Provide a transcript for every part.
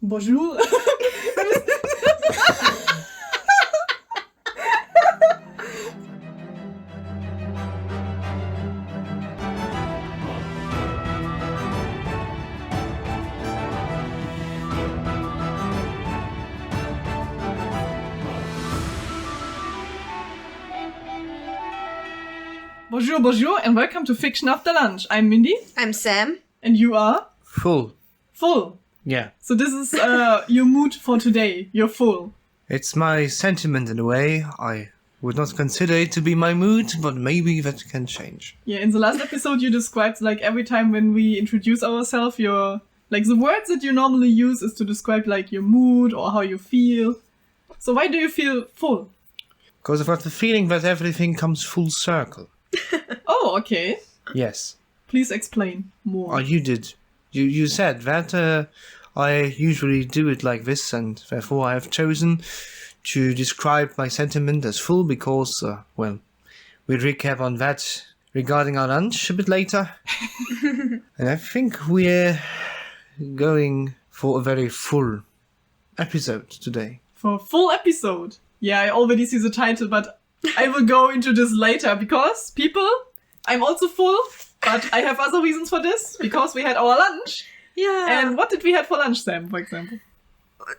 Bonjour. Bonjour, bonjour, and welcome to Fiction After Lunch. I'm Mindy. I'm Sam. And you are? Full. Full. Yeah. So this is your mood for today. You're full. It's my sentiment in a way. I would not consider it to be my mood, but maybe that can change. Yeah, in the last episode you described like every time when we introduce ourselves, your like the words that you normally use is to describe like your mood or how you feel. So why do you feel full? Because I've got the feeling that everything comes full circle. Oh, okay. Yes. Please explain more. Oh, you did. You said that I usually do it like this, and therefore I have chosen to describe my sentiment as full because, well, we'll recap on that regarding our lunch a bit later. And I think we're going for a very full episode today. For a full episode. Yeah, I already see the title, but I will go into this later because, people, I'm also full, but I have other reasons for this because we had our lunch. Yeah. And what did we have for lunch, Sam, for example?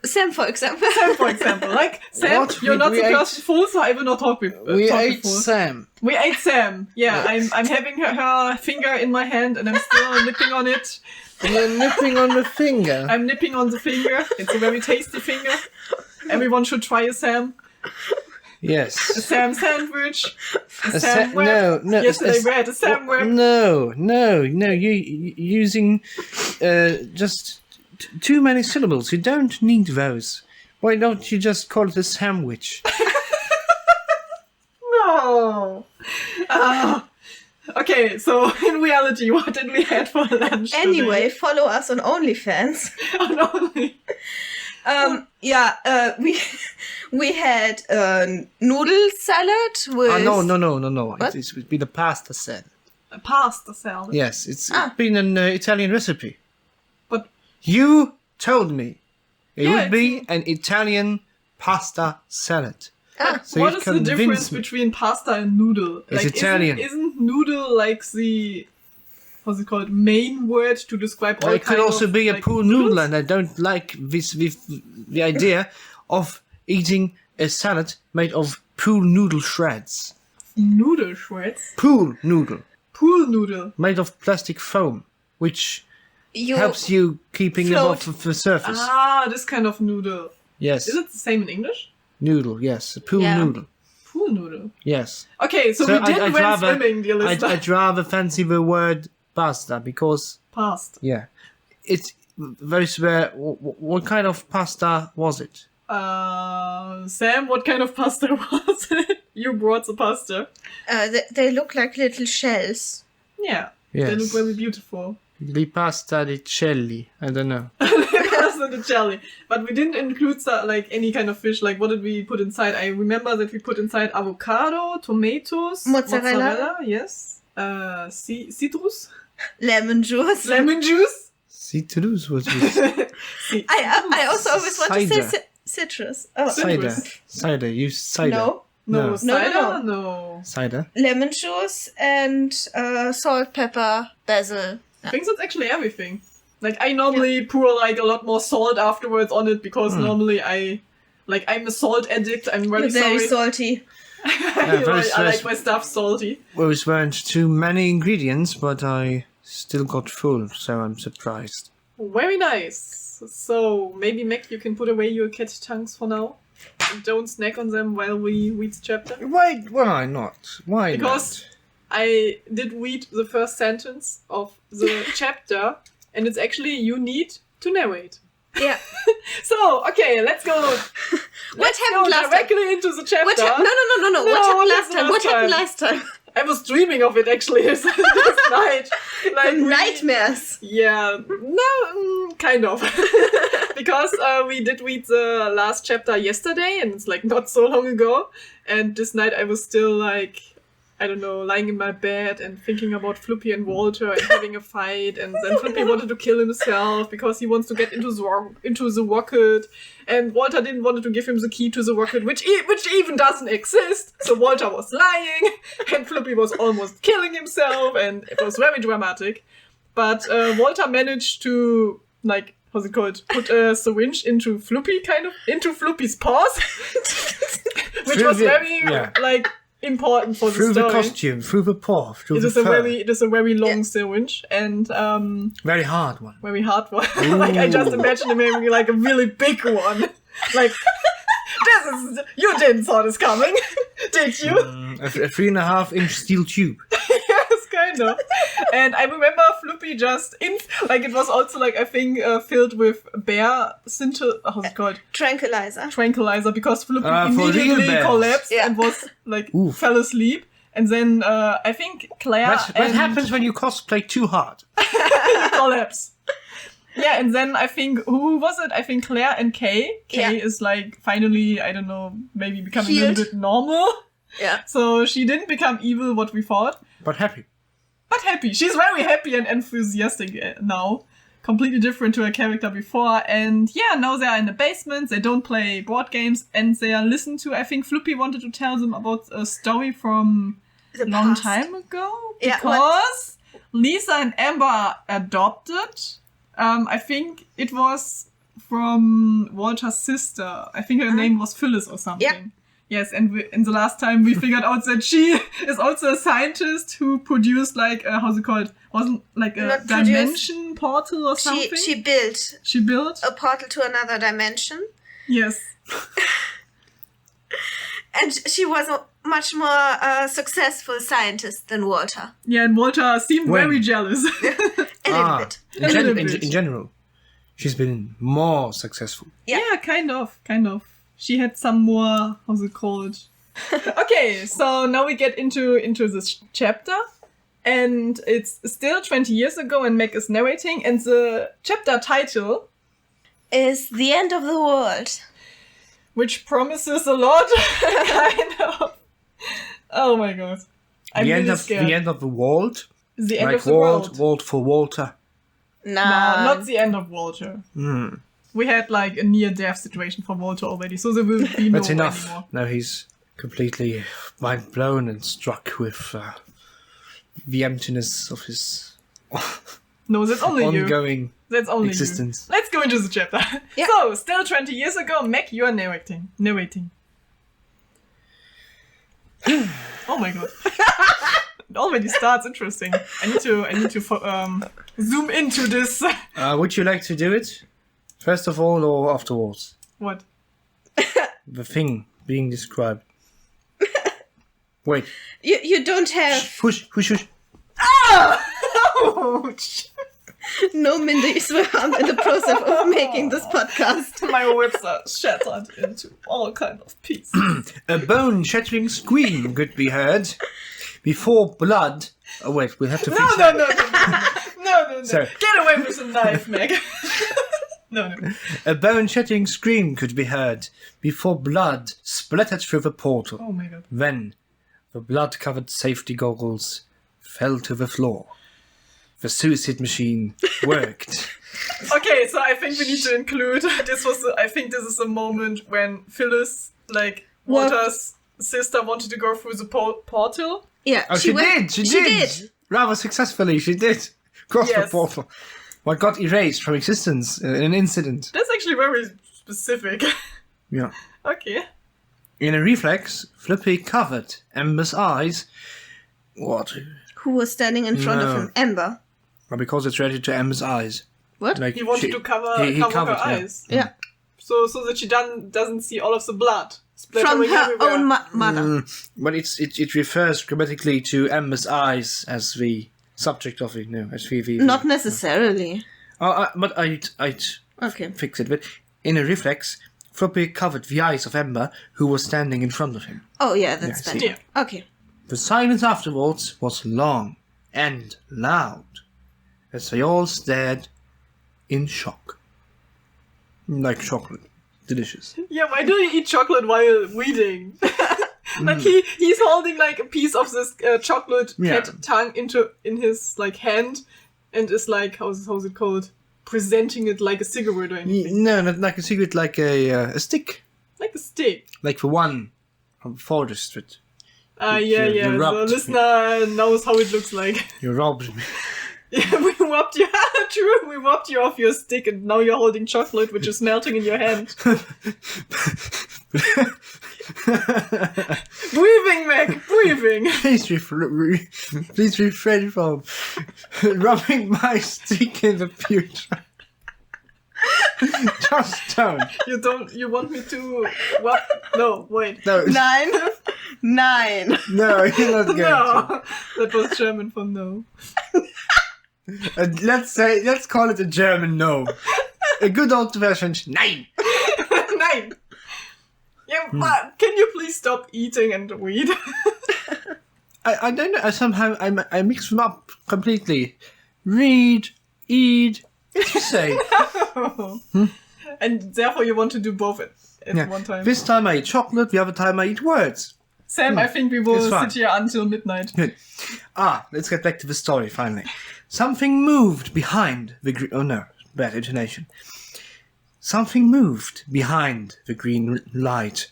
Sam, for example. Sam, for example. Like, Sam, What? you're not We the ate- person full, so I will not talk with We talk ate with full. Sam. We ate Sam. Yeah, I'm having her finger in my hand and I'm still nipping on it. And you're nipping on the finger. I'm nipping on the finger. It's a very tasty finger. Everyone should try a Sam. A Yes. Sam sandwich. A sa- Sam wrap. no, Yesterday we had a Sam wrap. No, you using just too many syllables. You don't need those. Why don't you just call it a sandwich? No. Okay, so in reality, what did we have for lunch Anyway, follow us on OnlyFans. today? We had noodle salad with... No. What? It would be the pasta salad. A pasta salad. Yes, it's been an Italian recipe. But You told me it Yeah, would be an Italian pasta salad. So what you've is the difference convinced me. between pasta and noodle? It's Italian. Isn't noodle like the, what's it called, main word to describe all Or it could kind also of, be a like, pool noodles? noodle, and I don't like the idea of eating a salad made of pool noodle shreds. Noodle shreds? Pool noodle, Pool noodle. made of plastic foam, which You helps you keeping float. above the surface. Ah, this kind of noodle. Yes, Is it the same in English? noodle. Yes, a pool Yeah. noodle. Pool noodle. Yes. Okay, so we didn't went swimming, dear listener. I'd rather fancy the word pasta because Past. yeah, it's very swear. What kind of pasta was it? Sam, what kind of pasta was it? You brought the pasta. they look like little shells. Yeah. They look Yes, very beautiful. the pasta di celli. I don't know. Pasta and the jelly. But we didn't include like any kind of fish. Like, what did we put inside? I remember that we put inside avocado, tomatoes, Mozzarella. yes. Citrus, Lemon juice. lemon juice. Citrus was this? I also always want to Cider. say citrus. Oh, Cider. Citrus. Cider. Use cider. no. No, No. cider? No. Cider. Lemon juice and salt, pepper, basil. I think that's actually everything. Like, I normally pour like a lot more salt afterwards on it because normally I'm a salt addict. I'm You're very very sorry. salty. very I like stressful. my stuff salty. Well, it weren't too many ingredients, but I still got full, so I'm surprised. Very nice. So maybe Mac, you can put away your cat tongues for now. And don't snack on them while we read the chapter. Why not? Why Because I did read the first sentence of the chapter, and it's actually you need to narrate. Yeah. So, okay, let's go. What happened last time? directly into the chapter. No. No, What happened what last happened time? last What happened time? last time? I was dreaming of it actually this night. Like Nightmares. Yeah, no, kind of. Because we did read the last chapter yesterday, and it's like not so long ago. And this night I was still like, I don't know, lying in my bed and thinking about Floopy and Walter and having a fight, and then Floopy wanted to kill himself because he wants to get into the rocket, and Walter didn't want to give him the key to the rocket, which even doesn't exist. So Walter was lying, and Floopy was almost killing himself, and it was very dramatic. But Walter managed to, like, how's it called? Put a syringe into Floopy's paws, which was very like important for the story. Through the costume, through the paw, through the fur. It is a very long syringe and very hard one. Very hard one. Like I just imagine him having like a really big one. Like you didn't saw this coming, did you? A 3.5-inch steel tube. Yes, kind of. And I remember Floopy just it was also like I think filled with how's it called? Tranquilizer, because Floopy immediately collapsed and was like fell asleep. And then I think Claire. What happens when you cosplay too hard? You collapse. Yeah, and then I think, who was it? I think Claire and Kay. Kay is like finally, I don't know, maybe becoming a little bit normal. Yeah. So she didn't become evil, what we thought. But happy. She's very happy and enthusiastic now. Completely different to her character before. And yeah, now they are in the basement. They don't play board games. And they are listened to. I think Floopy wanted to tell them about a story from a long time ago. Because Lisa and Amber are adopted. I think it was from Walter's sister. I think her name was Phyllis or something. Yeah. Yes, and in the last time we figured out that she is also a scientist who produced like how's it called? Wasn't like a dimension portal or something? She built a portal to another dimension. Yes. And she was a much more successful scientist than Walter. Yeah, and Walter seemed very jealous. A little bit. In general, she's been more successful. Yeah, kind of. She had some more, how's it called? Okay, so now we get into this chapter. And it's still 20 years ago and Meg is narrating. And the chapter title is The End of the World. Which promises a lot, kind of. Oh my god. I'm really scared. The end of the world? The end of the world. World for Walter. No, not the end of Walter. We had like a near-death situation for Walter already, so there will be no That's enough. Anymore. Now he's completely mind-blown and struck with the emptiness of his no, that's only ongoing That's only existence. You. Let's go into the chapter. Yeah. So, still 20 years ago, Meg, you are narrating. Oh my god. It already starts interesting. I need to zoom into this. Would you like to do it? First of all or afterwards? What? The thing being described. Wait. You don't have... Push. Ah! Ouch! No Mindys were harmed in the process of making this podcast. My ribs are shattered into all kinds of pieces. A bone-shattering scream could be heard before blood... Oh wait, we'll have to fix that. No. Sorry. Get away with the knife, Meg. No. A bone-shattering scream could be heard before blood splattered through the portal. Oh my god. Then, the blood-covered safety goggles fell to the floor. The suicide machine worked. Okay, so I think we need to include this is a moment when Phyllis, like Walter's sister, wanted to go through the portal. Yeah, Oh, she did. Rather successfully, she did. Cross the portal. What got erased from existence in an incident. That's actually very specific. Yeah. Okay. In a reflex, Floopy covered Amber's eyes. What? Who was standing in front of him? Amber. Well, because it's related to Amber's eyes. What? Like He wanted to cover her eyes. Yeah. So that she doesn't see all of the blood From splattering her everywhere. own mother. But it refers grammatically to Amber's eyes as the subject of it. No, as the Not necessarily. But I'd Okay. fix it. But in a reflex, Floppy covered the eyes of Amber, who was standing in front of him. Oh yeah, that's Yeah, better. Yeah. Okay. The silence afterwards was long and loud, as they all stared in shock. Like chocolate. Delicious. Yeah, why do you eat chocolate while reading? Like he's holding like a piece of this chocolate cat tongue in his like hand, and is like how's it called? Presenting it like a cigarette or anything. No, not like a cigarette, like a stick. Like a stick. Like the one from Powerdirector. Yeah. The listener knows how it looks like. You robbed me. Yeah, we robbed you. True, we robbed you off your stick, and now you're holding chocolate, which is melting in your hand. Breathing, Mac, breathing. Please refrain from rubbing my stick in the future. Just don't. You want me to what? No, wait. No. 9. 9. No, you're not going No. That was German for no. Let's call it a German no. A good old fashioned nein. Nein. Yeah, but can you please stop eating and read? I don't know. Somehow I mix them up completely. Read, eat. What you say? And therefore you want to do both at one time. This time I eat chocolate. The other time I eat words. Sam, I think we will fine. sit here until midnight. Good. Let's get back to the story finally. Something moved behind the green... Oh no, bad intonation. Something moved behind the green light.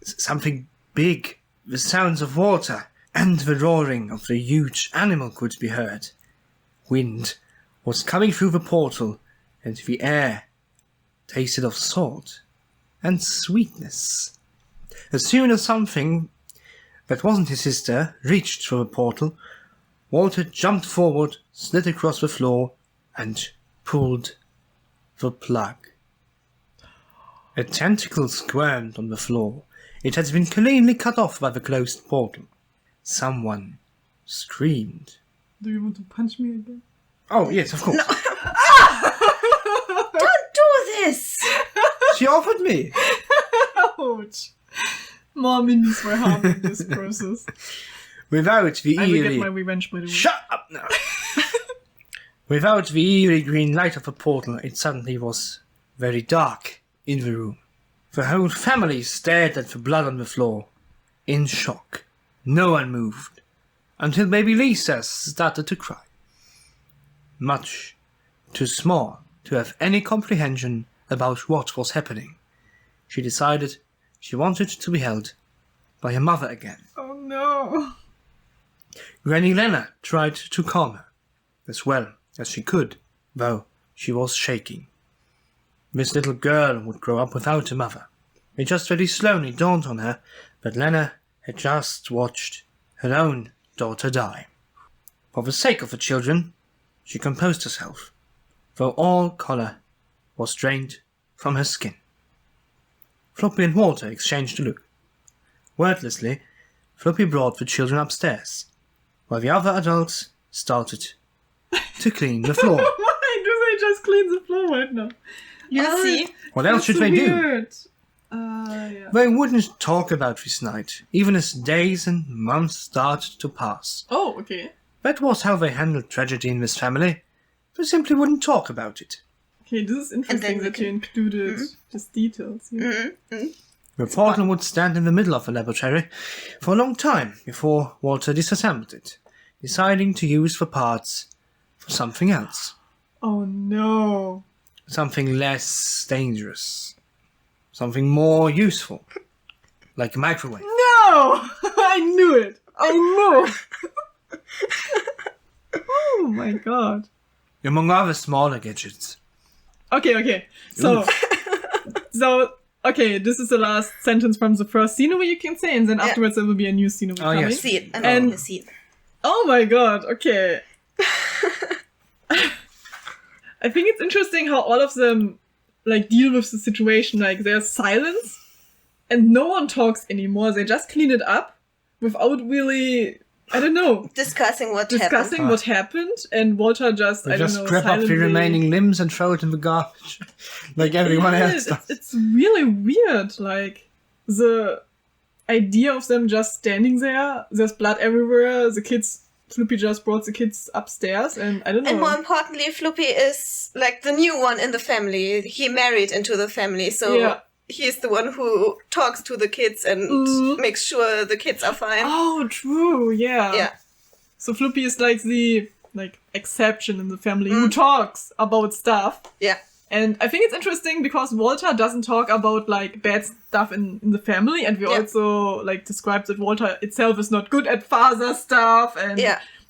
Something big. The sounds of water and the roaring of the huge animal could be heard. Wind was coming through the portal, and the air tasted of salt and sweetness. As soon as something that wasn't his sister reached through the portal, Walter jumped forward, slid across the floor, and pulled the plug. A tentacle squirmed on the floor. It had been cleanly cut off by the closed portal. Someone screamed. Do you want to punch me again? Oh, yes, of course. No. Don't do this! She offered me. Ouch. More minis were harmed in this process. Without the I will eerie... get my revenge, by the way. Shut up now! Without the eerie green light of the portal, it suddenly was very dark in the room. The whole family stared at the blood on the floor, in shock. No one moved, until baby Lisa started to cry. Much too small to have any comprehension about what was happening. She decided she wanted to be held by her mother again. Oh no. Granny Lena tried to calm her, as well as she could, though she was shaking. This little girl would grow up without a mother. It just very slowly dawned on her that Lena had just watched her own daughter die. For the sake of the children, she composed herself, though all colour was drained from her skin. Floppy and Walter exchanged a look. Wordlessly, Floppy brought the children upstairs, while the other adults started to clean the floor. Why do they just clean the floor right now? You see? What else should they do? Yeah. They wouldn't talk about this night, even as days and months started to pass. Oh, okay. That was how they handled tragedy in this family. They simply wouldn't talk about it. Okay, this is interesting that you included these details. Yeah. The portal would stand in the middle of the laboratory for a long time before Walter disassembled it, deciding to use the parts for something else. Oh no. Something less dangerous. Something more useful. Like a microwave. No! I knew it! I knew it! Oh my god. Among other smaller gadgets. Okay. So, okay, this is the last sentence from the first scenery you can say, and then afterwards there will be a new scenery coming. yes. See it. And- You see it. Oh my god, okay. I think it's interesting how all of them like deal with the situation. Like there's silence and no one talks anymore. They just clean it up without really, I don't know, Discussing what discussing what happened. And Walter just, They I don't just know, grab up the silently- remaining limbs and throw it in the garbage. Like everyone Yeah, else does. it's really weird. Like the idea of them just standing there, there's blood everywhere, the kids, Floopy just brought the kids upstairs, and I don't know. And more importantly, Floopy is like the new one in the family. He married into the family, so Yeah. he's the one who talks to the kids and makes sure the kids are fine. Oh, true, yeah. Yeah. So Floopy is like the exception in the family who talks about stuff. Yeah. And I think it's interesting because Walter doesn't talk about like bad stuff in the family, and we also like described that Walter itself is not good at father stuff and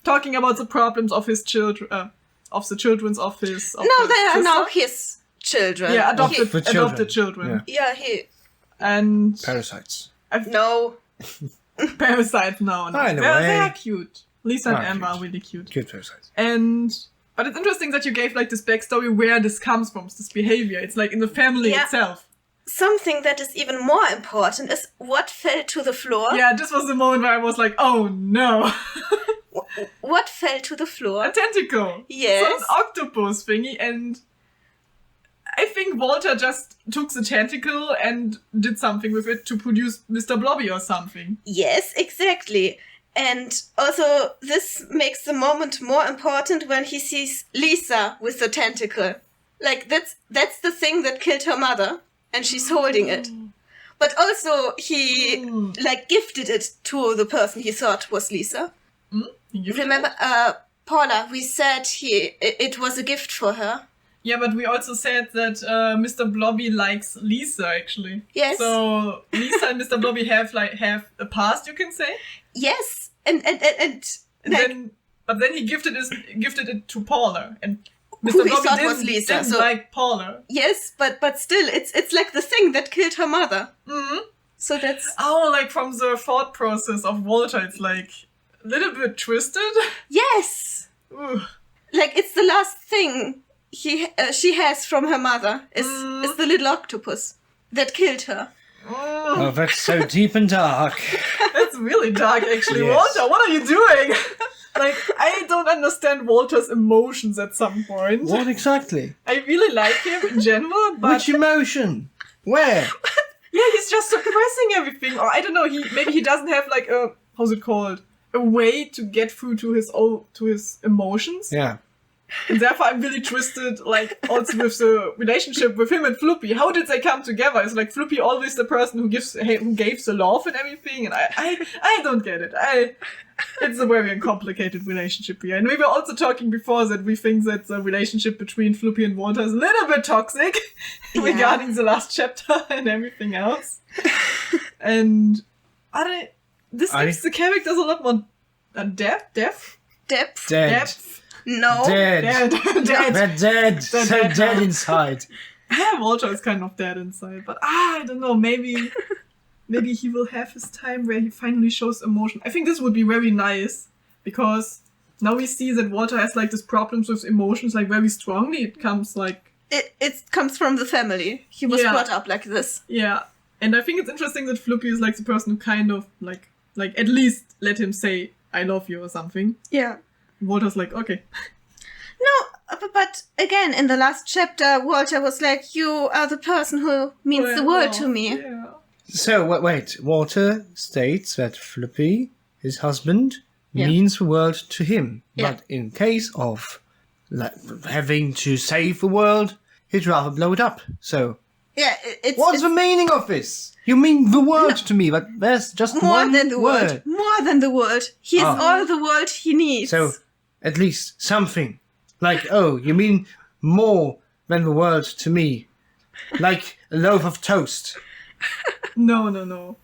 talking about the problems of his children, of the children's office. No, they are now his children. Yeah, adopted children. Yeah, he... And... Parasites. No. Parasites, no. They're cute. Lisa and Amber are really cute. Cute parasites. But it's interesting that you gave like this backstory where this comes from, this behavior. It's like in the family itself. Something that is even more important is what fell to the floor. Yeah, this was the moment where I was like, oh no. What fell to the floor? A tentacle. Yes. So an octopus thingy, and I think Walter just took the tentacle and did something with it to produce Mr. Blobby or something. Yes, exactly. And also, this makes the moment more important when he sees Lisa with the tentacle. Like, that's the thing that killed her mother, and she's holding it. But also, he, like, gifted it to the person he thought was Lisa. Remember, Paula, we said it was a gift for her. Yeah, but we also said that Mr. Blobby likes Lisa, actually. Yes. So Lisa and Mr. Blobby have a past, you can say. Yes, and but then he gifted it to Paula, and Mr. who he Blobby thought was Lisa. didn't like Paula. Yes, but still, it's like the thing that killed her mother. Mm-hmm. So that's like from the thought process of Walter, it's like a little bit twisted. Yes. Ooh. Like it's the last thing she has from her mother is the little octopus that killed her. Oh, that's so deep and dark. That's really dark, actually. Yes. Walter, what are you doing? Like, I don't understand Walter's emotions at some point. What exactly? I really like him in general, but... Which emotion? Where? Yeah, he's just suppressing everything. Or I don't know, maybe he doesn't have like a... How's it called? A way to get through to his emotions. Yeah. And therefore I'm really twisted, like, also with the relationship with him and Floopy. How did they come together? Is like Floopy always the person who gave the love and everything? And I don't get it. It's a very complicated relationship here. And we were also talking before that we think that the relationship between Floopy and Walter is a little bit toxic regarding the last chapter and everything else. And this gives the characters a lot more depth. No. Dead. They're dead. So dead inside. Yeah, Walter is kind of dead inside. But I don't know, maybe he will have his time where he finally shows emotion. I think this would be very nice. Because now we see that Walter has like this problems with emotions like very strongly. It comes like... It comes from the family. He was brought up like this. Yeah. And I think it's interesting that Floopy is like the person who kind of like at least let him say, I love you or something. Yeah. Walter's like, okay. No, but again, in the last chapter, Walter was like, you are the person who means the world to me. Yeah. So, wait. Walter states that Floopy, his husband, means the world to him. Yeah. But in case of having to save the world, he'd rather blow it up. So, what's the meaning of this? You mean the world to me, but there's just more one than the word. world. More than the world. He is all the world he needs. So, at least something. Like, you mean more than the world to me. Like a loaf of toast. No.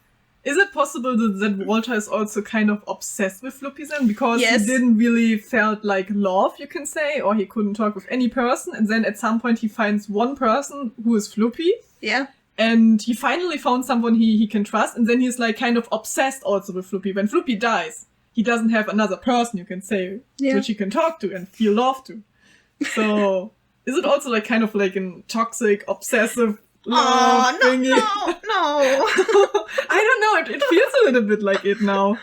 Is it possible that Walter is also kind of obsessed with Floopy then? Because he didn't really felt like love, you can say, or he couldn't talk with any person. And then at some point he finds one person who is Floopy. Yeah. And he finally found someone he can trust. And then he's like kind of obsessed also with Floopy. When Floopy dies, he doesn't have another person, you can say, which he can talk to and feel love to. So, is it also like kind of like a toxic, obsessive love thingy? No. I don't know. It feels a little bit like it now.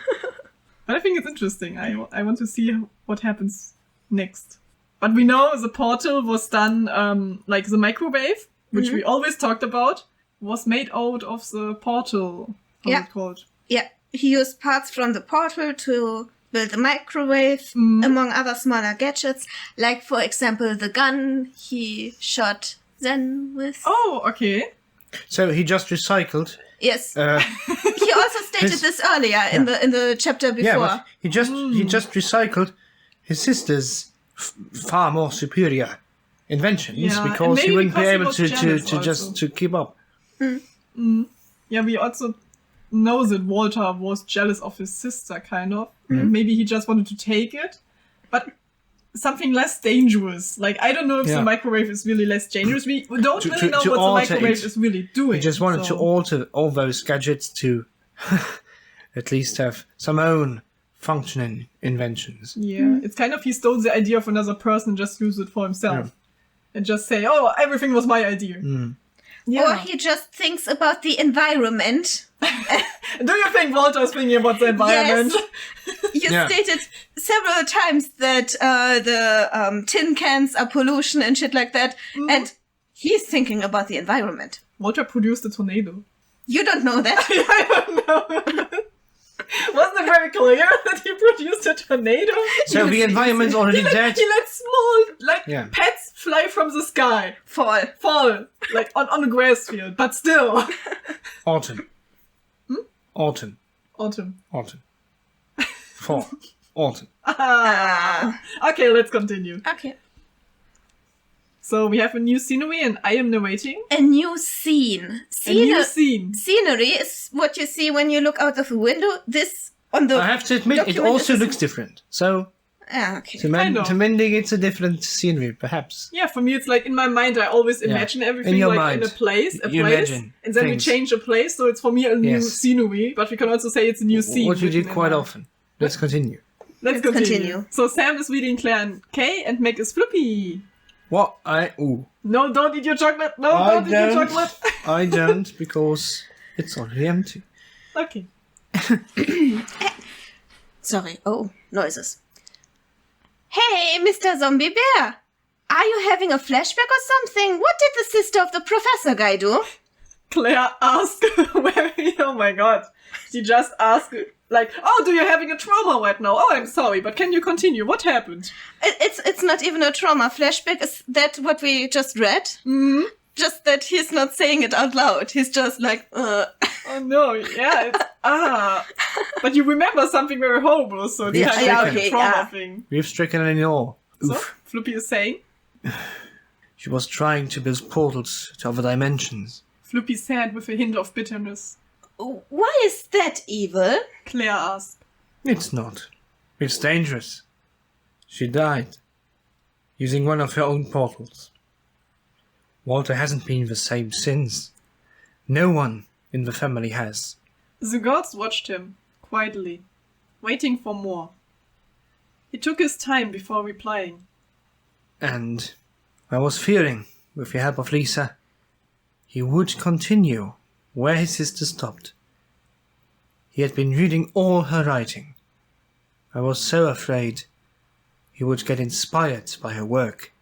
But I think it's interesting. I want to see what happens next. But we know the portal was done, like the microwave, which we always talked about, was made out of the portal. How's it called? Yeah. He used parts from the portal to build a microwave, among other smaller gadgets, like, for example, the gun he shot Zen with. Oh, okay. So he just recycled. Yes. He also stated this earlier in the chapter before. Yeah, but he just recycled his sister's far more superior inventions because he wouldn't be able to just keep up. Yeah, we also know that Walter was jealous of his sister, kind of. And maybe he just wanted to take it, but something less dangerous. Like, I don't know if the microwave is really less dangerous. We don't really know what the microwave is really doing. He just wanted to alter all those gadgets to at least have some own functioning inventions. Yeah, it's kind of he stole the idea of another person and just used it for himself. And just say, oh, everything was my idea. Yeah. Or he just thinks about the environment. Do you think Walter is thinking about the environment? Yes. You stated several times that the tin cans are pollution and shit like that. And he's thinking about the environment. Walter produced a tornado. You don't know that? I don't know. Wasn't it very clear that he produced a tornado? So the environment's already dead? He let small, pets fly from the sky. Fall. Like on a grass field, but still. Autumn. Autumn. Fall. Autumn. Okay, let's continue. Okay. So we have a new scenery and I am narrating. A new scene. A new scene. Scenery is what you see when you look out of the window. This on the. I have to admit, it also looks different. So. Okay. To Mending, it's a different scenery, perhaps. Yeah, for me, it's like in my mind, I always imagine everything in a place, and then we change a place. So it's for me a new scenery, but we can also say it's a new scene. What we do quite often. Let's continue. Let's continue. So Sam is reading Claire and Kay, and Meg is Floppy. What? No, don't eat your chocolate. No, don't eat your chocolate. I don't, because it's already empty. Okay. Sorry. Oh, noises. Hey, Mr. Zombie Bear! Are you having a flashback or something? What did the sister of the professor guy do? Claire asked, oh my god. She just asked, like, oh, do you having a trauma right now? Oh, I'm sorry, but can you continue? What happened? It's not even a trauma. Flashback, is that what we just read? Mm-hmm. Just that he's not saying it out loud. He's just like, Oh no, yeah, it's, But you remember something very horrible, so it's kind of like a trauma thing. We've stricken an ore. So, Floppy is saying? She was trying to build portals to other dimensions. Floppy said with a hint of bitterness. Why is that evil? Claire asked. It's not. It's dangerous. She died, using one of her own portals. Walter hasn't been the same since. No one in the family has. The gods watched him, quietly, waiting for more. He took his time before replying. And I was fearing, with the help of Lisa, he would continue where his sister stopped. He had been reading all her writing. I was so afraid he would get inspired by her work.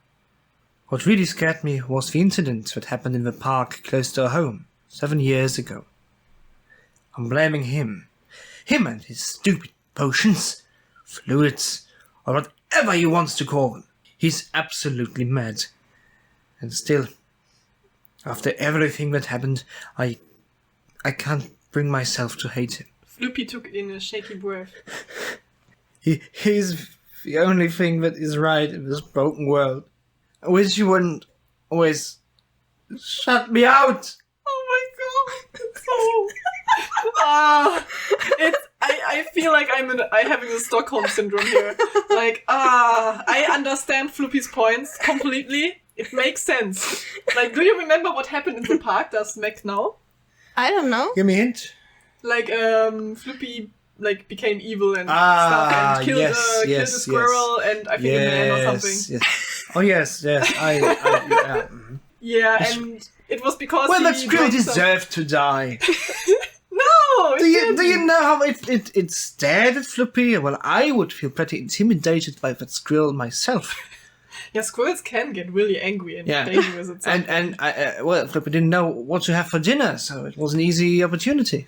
What really scared me was the incident that happened in the park close to our home 7 years ago. I'm blaming him. Him and his stupid potions, fluids, or whatever he wants to call them. He's absolutely mad. And still, after everything that happened, I can't bring myself to hate him. Floppy took in a shaky breath. He's the only thing that is right in this broken world. I wish you wouldn't always shut me out. Oh my god. I feel like I'm having a Stockholm syndrome here. Like, I understand Floppy's points completely. It makes sense. Like, do you remember what happened in the park? Does Meg know? I don't know. Give me a hint. Like, Floppy became evil and stuff and killed a squirrel and I think a man or something. Yes. Oh yes. Yeah, and it was because that squirrel deserved to die. No! Do you know how it stared at Floppy? Well, I would feel pretty intimidated by that squirrel myself. Yeah, squirrels can get really angry and dangerous at some And Floppy didn't know what to have for dinner, so it was an easy opportunity.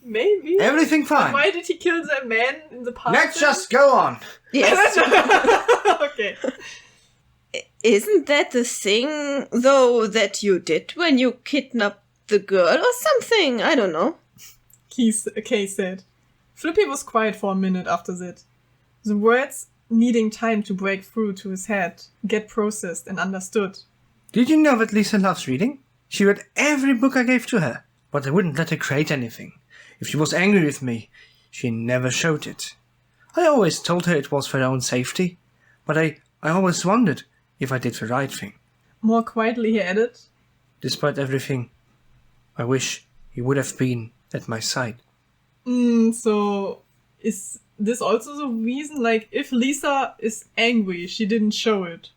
Maybe. Everything fine. But why did he kill the man in the park? Let's just go on. Yes. Okay. Isn't that the thing, though, that you did when you kidnapped the girl or something. I don't know. Kay said. Flippy was quiet for a minute after that. The words needing time to break through to his head, get processed and understood. Did you know that Lisa loves reading? She read every book I gave to her, but I wouldn't let her create anything. If she was angry with me, she never showed it. I always told her it was for her own safety, but I always wondered if I did the right thing. More quietly he added, Despite everything, I wish he would have been at my side. So is this also the reason, like, if Lisa is angry, she didn't show it?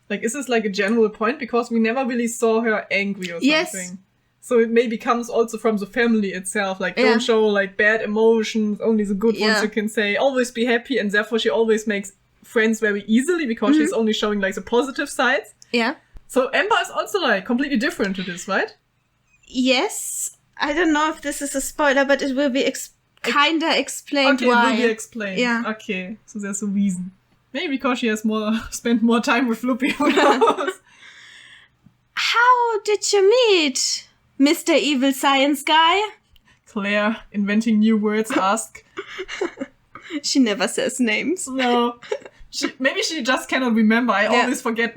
Like, is this like a general point? Because we never really saw her angry or something. Yes. So it maybe comes also from the family itself. Like, Yeah. don't show, like, bad emotions, only the good ones Yeah. you can say. Always be happy, and therefore she always makes friends very easily because she's only showing, like, the positive sides. Yeah. So Amber is also, like, completely different to this, right? Yes. I don't know if this is a spoiler, but it will be kinda explained Okay, why. it will be explained. Yeah. Okay, so there's a reason. Maybe because she has spent more time with Floopy. Who knows? How did you meet Mr. Evil Science Guy? Claire, inventing new words, asked. She never says names. No. Maybe she just cannot remember. I always forget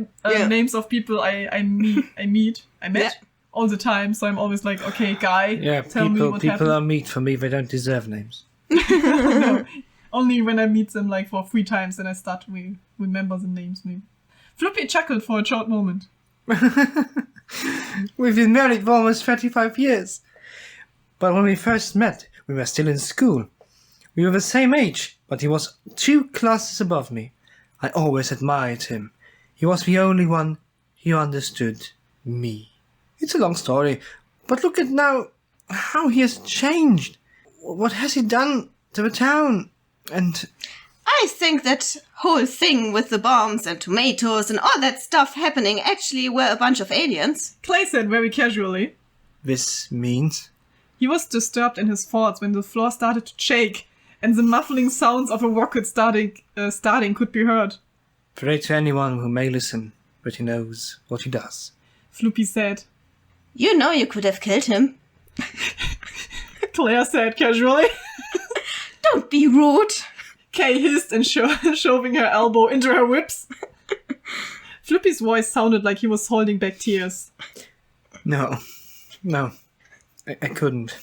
names of people I met Yeah. all the time. So I'm always like, okay, Guy, Yeah, tell me what people happened. are meat for me. They don't deserve names. No, only when I meet them like for 3 times, then I start to remember the names. Maybe. Floopy chuckled for a short moment. We've been married for almost 35 years. But when we first met, we were still in school. We were the same age, but he was 2 classes above me. I always admired him. He was the only one who understood me. It's a long story, but look at now how he has changed. What has he done to the town? And I think that whole thing with the bombs and tomatoes and all that stuff happening actually were a bunch of aliens. Clay said very casually. this means... He was disturbed in his thoughts when the floor started to shake and the muffling sounds of a rocket starting could be heard. Pray to anyone who may listen, but he knows what he does. Floopy said. You know you could have killed him. Claire said casually. Don't be rude. Kay hissed and shoving her elbow into her ribs. Floopy's voice sounded like he was holding back tears. No, I couldn't.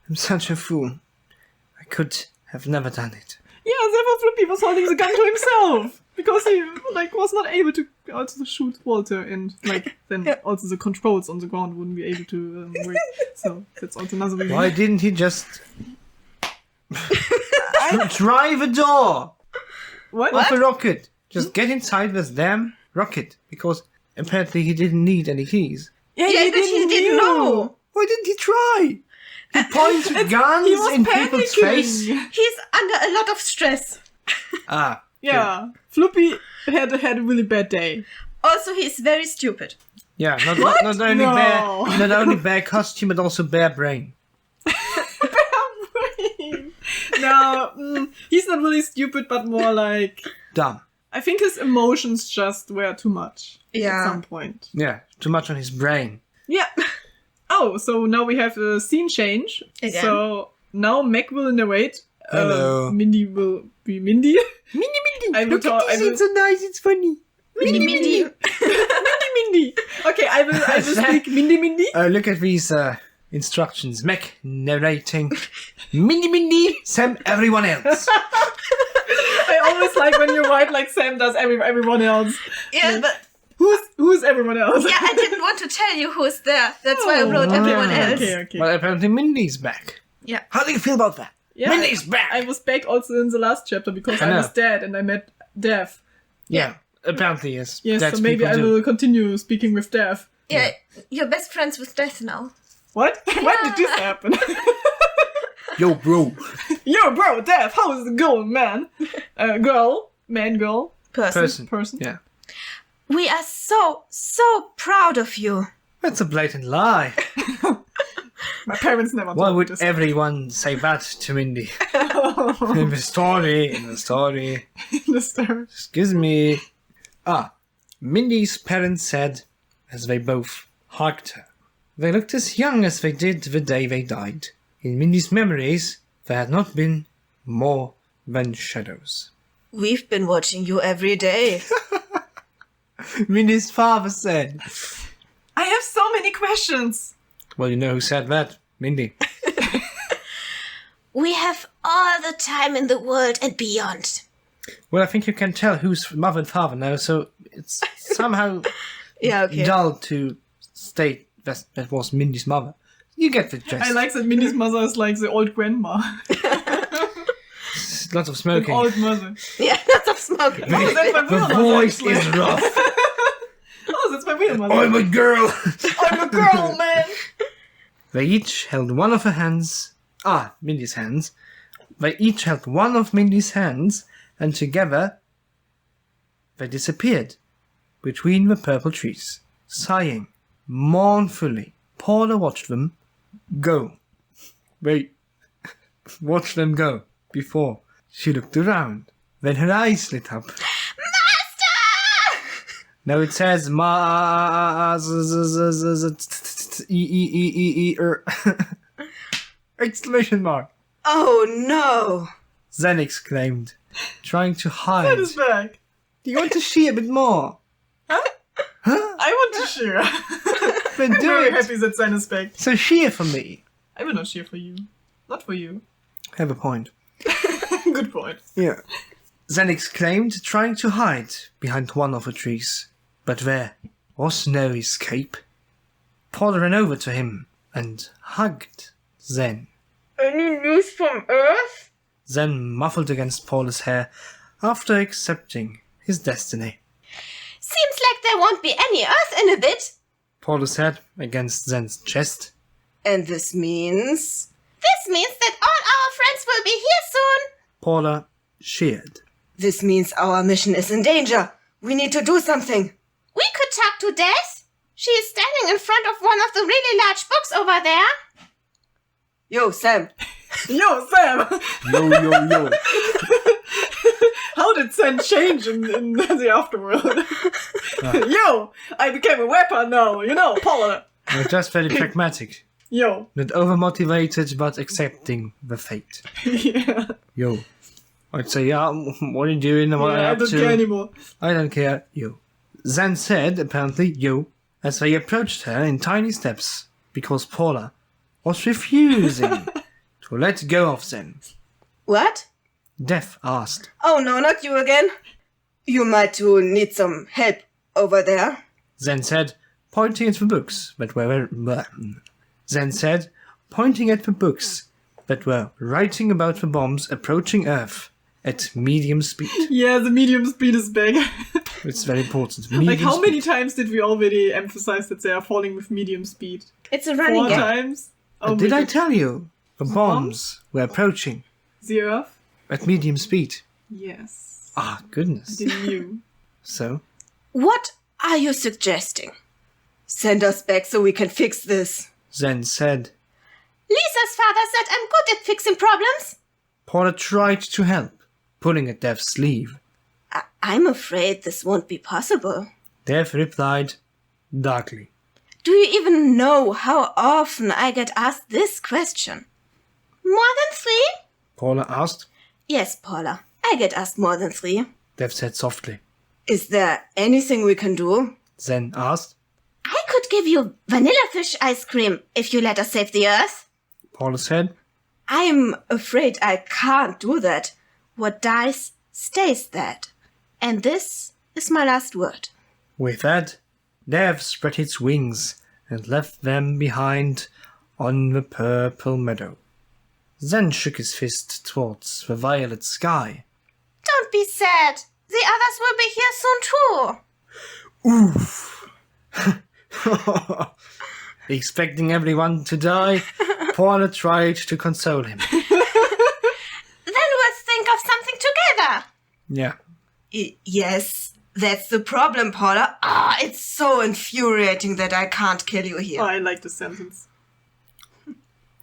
I'm such a fool. I could have never done it. Yeah, therefore Floopy was holding the gun to himself. Because he was not able to also shoot Walter, and then also the controls on the ground wouldn't be able to work. So that's also another reason. Why didn't he just drive a door What? of a rocket? Just get inside this damn rocket, because apparently he didn't need any keys. Yeah, Yeah, but he didn't know. Why didn't he try? He points guns He was in people's face. panicking. He's under a lot of stress. Ah, Yeah, Floopy had a really bad day. Also, he's very stupid. yeah. Not only No. not only bare costume, but also bare brain. No, he's not really stupid, but more like... Dumb. I think his emotions just were too much at some point. Yeah, too much on his brain. Yeah. Oh, so now we have a scene change. Again. So now Meg will narrate. Hello. Mindy will be Mindy. Mindy, I will talk. I will, so nice, it's funny. Mindy. Mindy. Okay, I will speak Mindy. Look at these instructions. Meg narrating. Mindy, Sam, everyone else. I always like when you write like Sam does everyone else. Yeah, but Who's everyone else? yeah, I didn't want to tell you who's there. That's why I wrote everyone else. Okay. Well, apparently Mindy's back. Yeah. How do you feel about that? Yeah, Mindy's back. I was back also in the last chapter because I I know. was dead and I met Dev. Yeah, apparently yes. Yes, That's so maybe people I do. will continue speaking with Dev. Yeah, you're best friends with Death now. What? When did this happen? Yo, bro. Yo, bro, Dev, how is it going, man? Girl, man, girl, Person. person. Yeah. We are so proud of you. That's a blatant lie. My parents never Why told me would this. everyone say that to Mindy? In the story. The story. Excuse me. Mindy's parents said, as they both hugged her, They looked as young as they did the day they died. In Mindy's memories, there had not been more than shadows. We've been watching you every day. Mindy's father said. I have so many questions. Well, you know who said that? Mindy. We have all the time in the world and beyond. Well, I think you can tell who's mother and father now, so it's somehow Yeah, okay. dull to state that was Mindy's mother. You get the gist. I like that Mindy's mother is like the old grandma. Lots of An smoking. old mother. Yeah, lots of smoking. Oh, that's my The real mother, voice actually. is rough. Oh, that's my real mother. I'm a girl. I'm a girl, man. They each held one of her hands. Mindy's hands. They each held one of Mindy's hands, and together they disappeared between the purple trees, sighing mournfully. Paula watched them go. Wait. Watched them go before she looked around. Then her eyes lit up. Master! Now it says exclamation mark. Oh no! Zen exclaimed, trying to That hide. is back. Do you want to see a bit more? I want to share. Then I'm do very it. happy that Zen is back. So cheer for me. I will not cheer for you. Not for you. Have a point. Good point. Yeah. Zen exclaimed, trying to hide behind one of the trees. But there was no escape. Paula ran over to him and hugged Zen. Any news from Earth? Zen muffled against Paula's hair after accepting his destiny. Seems like there won't be any Earth in a bit. Paula said against Zen's chest. And this means? This means that all our friends will be here soon. Paula cheered. This means our mission is in danger. We need to do something. We could talk to Death. She is standing in front of one of the really large books over there. Yo, Sam. Yo, Sam! Yo. How did Zen change in the afterworld? Yo! I became a weapon now, you know, Paula. We're just very pragmatic. Yo. Not overmotivated, but accepting the fate. Yeah. Yo. I'd say, yeah, what are you doing? What are you I up don't to? care anymore. I don't care. Yo. Zen said, apparently, yo, as they approached her in tiny steps, because Paula was refusing to let go of Zen. What? Death asked. Oh no, not you again. You might too need some help over there. Zen said, pointing at the books that were... Zen said, pointing at the books that were writing about the bombs approaching Earth at medium speed. Yeah, the medium speed is back. It's very important. Like, Medium how many speed. times did we already emphasize that they are falling with medium speed? It's a running 4 gag. times? Oh, Did my I God. tell you? The bombs were approaching The Earth? at medium speed. Yes. Ah, goodness. I didn't knew. So, What are you suggesting? Send us back so we can fix this. Zen said. Lisa's father said I'm good at fixing problems. Paula tried to help, pulling at Dev's sleeve. I'm afraid this won't be possible. Dev replied darkly. Do you even know how often I get asked this question? More than 3? Paula asked. Yes, Paula. I get asked more than 3. Dev said softly. Is there anything we can do? Zen asked. I could give you vanilla fish ice cream if you let us save the Earth. Paula said. I'm afraid I can't do that. What dies stays dead. And this is my last word. With that, Dev spread its wings and left them behind on the purple meadow. Zen shook his fist towards the violet sky. Don't be sad. The others will be here soon too. Oof. Expecting everyone to die, Paula tried to console him. Then we'll think of something together. Yeah. Yes, that's the problem, Paula. It's so infuriating that I can't kill you Oh, here. I like this sentence.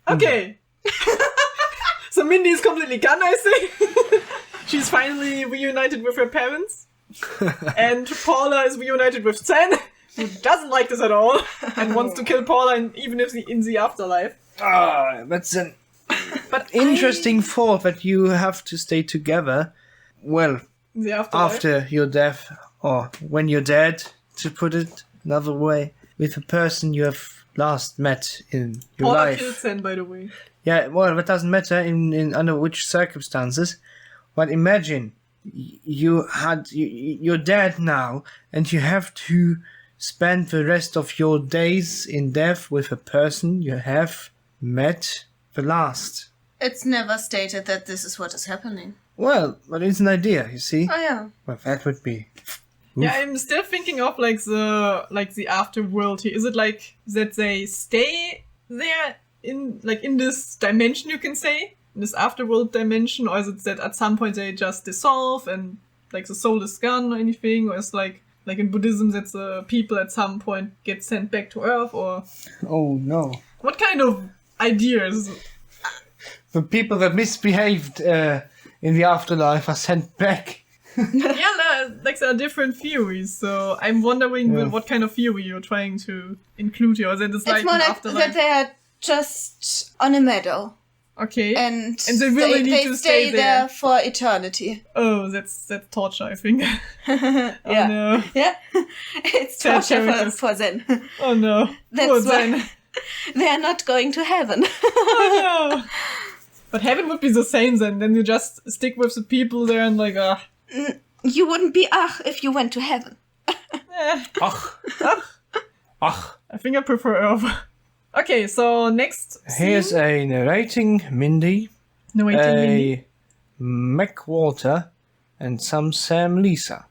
Okay. So Mindy is completely gone, I say. She's finally reunited with her parents. And Paula is reunited with Zen. who doesn't like this at all and wants to kill Paula, even if in the afterlife. That's an interesting thought that you have to stay together. Well, In the afterlife. after your death, or when you're dead, to put it another way, with the person you have last met in your Paula life. killed Sen, by the way. Yeah, well, that doesn't matter in under which circumstances. But imagine you're dead now, and you have to spend the rest of your days in death with a person you have met the last. It's never stated that this is what is happening. Well, but it's an idea, you see. Oh yeah. Well, that would be. Yeah, I'm still thinking of like the afterworld here. Is it like that they stay there in this dimension, you can say? In this afterworld dimension, or is it that at some point they just dissolve and like the soul is gone or anything? Or is like in Buddhism that the people at some point get sent back to Earth, or Oh no. what kind of ideas? The people that misbehaved in the afterlife are sent back. Yeah, there are different theories, so I'm wondering what kind of theory you're trying to include here. Or that it's It's more an like afterlife. that they are just on a meadow. Okay. And they really need they to stay stay there for eternity. Oh, that's torture, I think. Yeah. Oh no. Yeah. It's Sad torture characters. for Zen. Oh no. Poor That's Zen. why they are not going to heaven. Oh no. But heaven would be the same then you just stick with the people there and like, You wouldn't be if you went to heaven. I think I prefer Earth. Okay, so next scene. Here's a narrating Mindy, Narrating Mindy. a Mac Walter, and some Sam Lisa.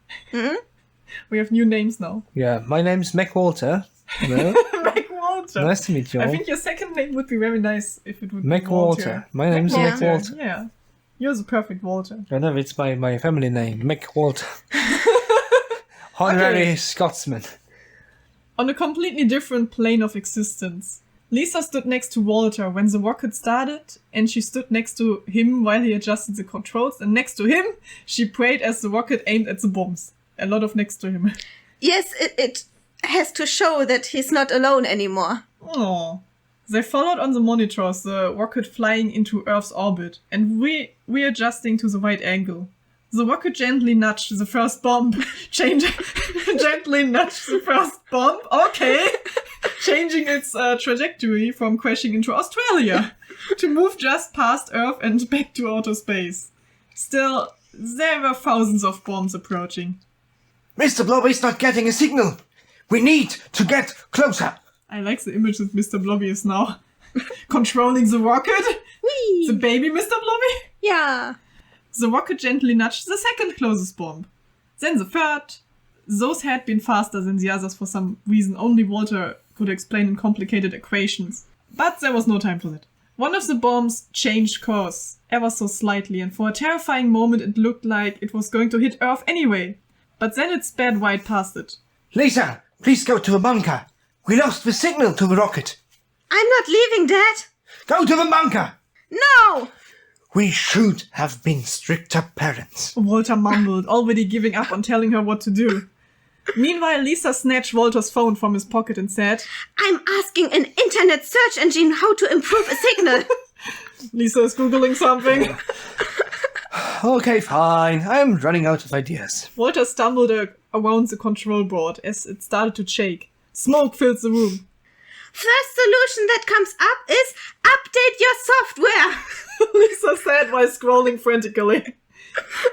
We have new names now. Yeah, my name's Mac Walter. Hello. Mac Walter. Nice to meet you I all. think your second name would be very nice if it would Mac be Walter. Walter. My name's Mac Mac Walter. Yeah. You're the perfect Walter. I know, it's my family name, Mac Walter. Honorary Scotsman. On a completely different plane of existence, Lisa stood next to Walter when the rocket started, and she stood next to him while he adjusted the controls, and next to him, she prayed as the rocket aimed at the bombs. A lot of next to him. Yes, it has to show that he's not alone anymore. Oh. They followed on the monitors the rocket flying into Earth's orbit, and readjusting to the right angle. The rocket gently nudged the first bomb. Gently nudged the first bomb. Okay. Changing its trajectory from crashing into Australia to move just past Earth and back to outer space. Still, there were thousands of bombs approaching. Mr. Blobby's not getting a signal. We need to get closer. I like the image that Mr. Blobby is now controlling the rocket. Whee! The baby Mr. Blobby. Yeah. The rocket gently nudged the second closest bomb. Then the third. Those had been faster than the others for some reason only Walter could explain in complicated equations. But there was no time for that. One of the bombs changed course, ever so slightly, and for a terrifying moment it looked like it was going to hit Earth anyway. But then it sped right past it. Lisa, please go to the bunker. We lost the signal to the rocket. I'm not leaving, Dad. Go to the bunker. No! We should have been stricter parents. Walter mumbled, already giving up on telling her what to do. Meanwhile, Lisa snatched Walter's phone from his pocket and said, I'm asking an internet search engine how to improve a signal. Lisa is Googling something. Okay, fine. I'm running out of ideas. Walter stumbled around the control board as it started to shake. Smoke filled the room. First solution that comes up is update your software. Lisa said while scrolling frantically.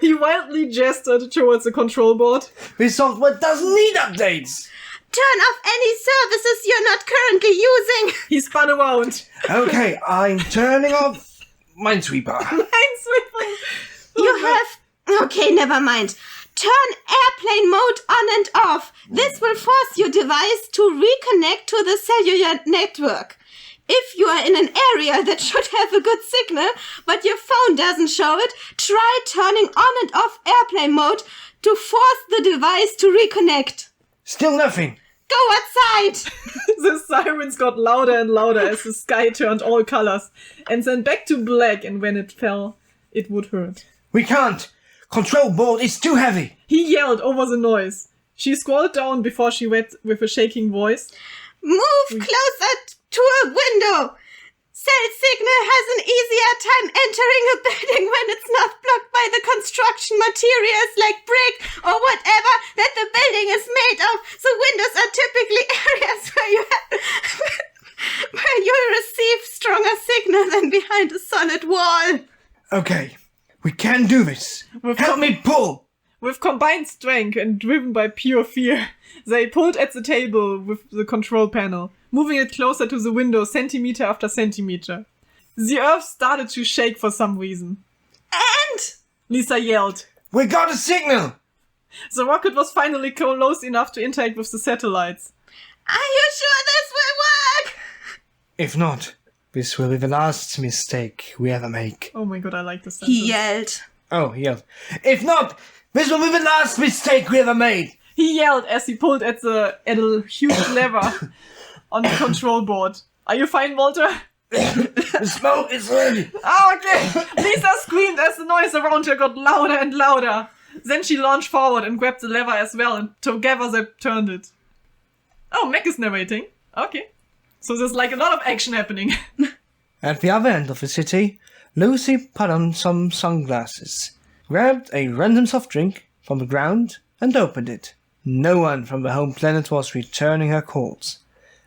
He wildly gestured towards the control board. This software doesn't need updates. Turn off any services you're not currently using. He spun around. Okay, I'm turning off Minesweeper. Minesweeper. You have... Okay, never mind. Turn airplane mode on and off. This will force your device to reconnect to the cellular network. If you are in an area that should have a good signal, but your phone doesn't show it, try turning on and off airplane mode to force the device to reconnect. Still nothing. Go outside! The sirens got louder and louder as the sky turned all colors, and then back to black, and when it fell, it would hurt. We can't. Control board is too heavy. He yelled over the noise. She scrolled down before she read with a shaking voice. Move closer to a window. Cell signal has an easier time entering a building when it's not blocked by the construction materials like brick or whatever that the building is made of. So windows are typically areas where you receive stronger signal than behind a solid wall. Okay, we can do this. Help me pull. With combined strength and driven by pure fear, they pulled at the table with the control panel, moving it closer to the window centimeter after centimeter. The earth started to shake for some reason. And Lisa yelled. We got a signal! The rocket was finally close enough to interact with the satellites. are you sure this will work? If not, this will be the last mistake we ever make. Oh my god, I like this sentence. He yelled. Oh, he yelled. If not, this will be the last mistake we ever made. He yelled as he pulled at a huge lever on the control board. Are you fine, Walter? The smoke is ready. Oh, okay. Lisa screamed as the noise around her got louder and louder. Then she launched forward and grabbed the lever as well, and together they turned it. Oh, Mac is narrating. Okay. So there's like a lot of action happening. At the other end of the city, Lucy put on some sunglasses, grabbed a random soft drink from the ground, and opened it. No one from the home planet was returning her calls.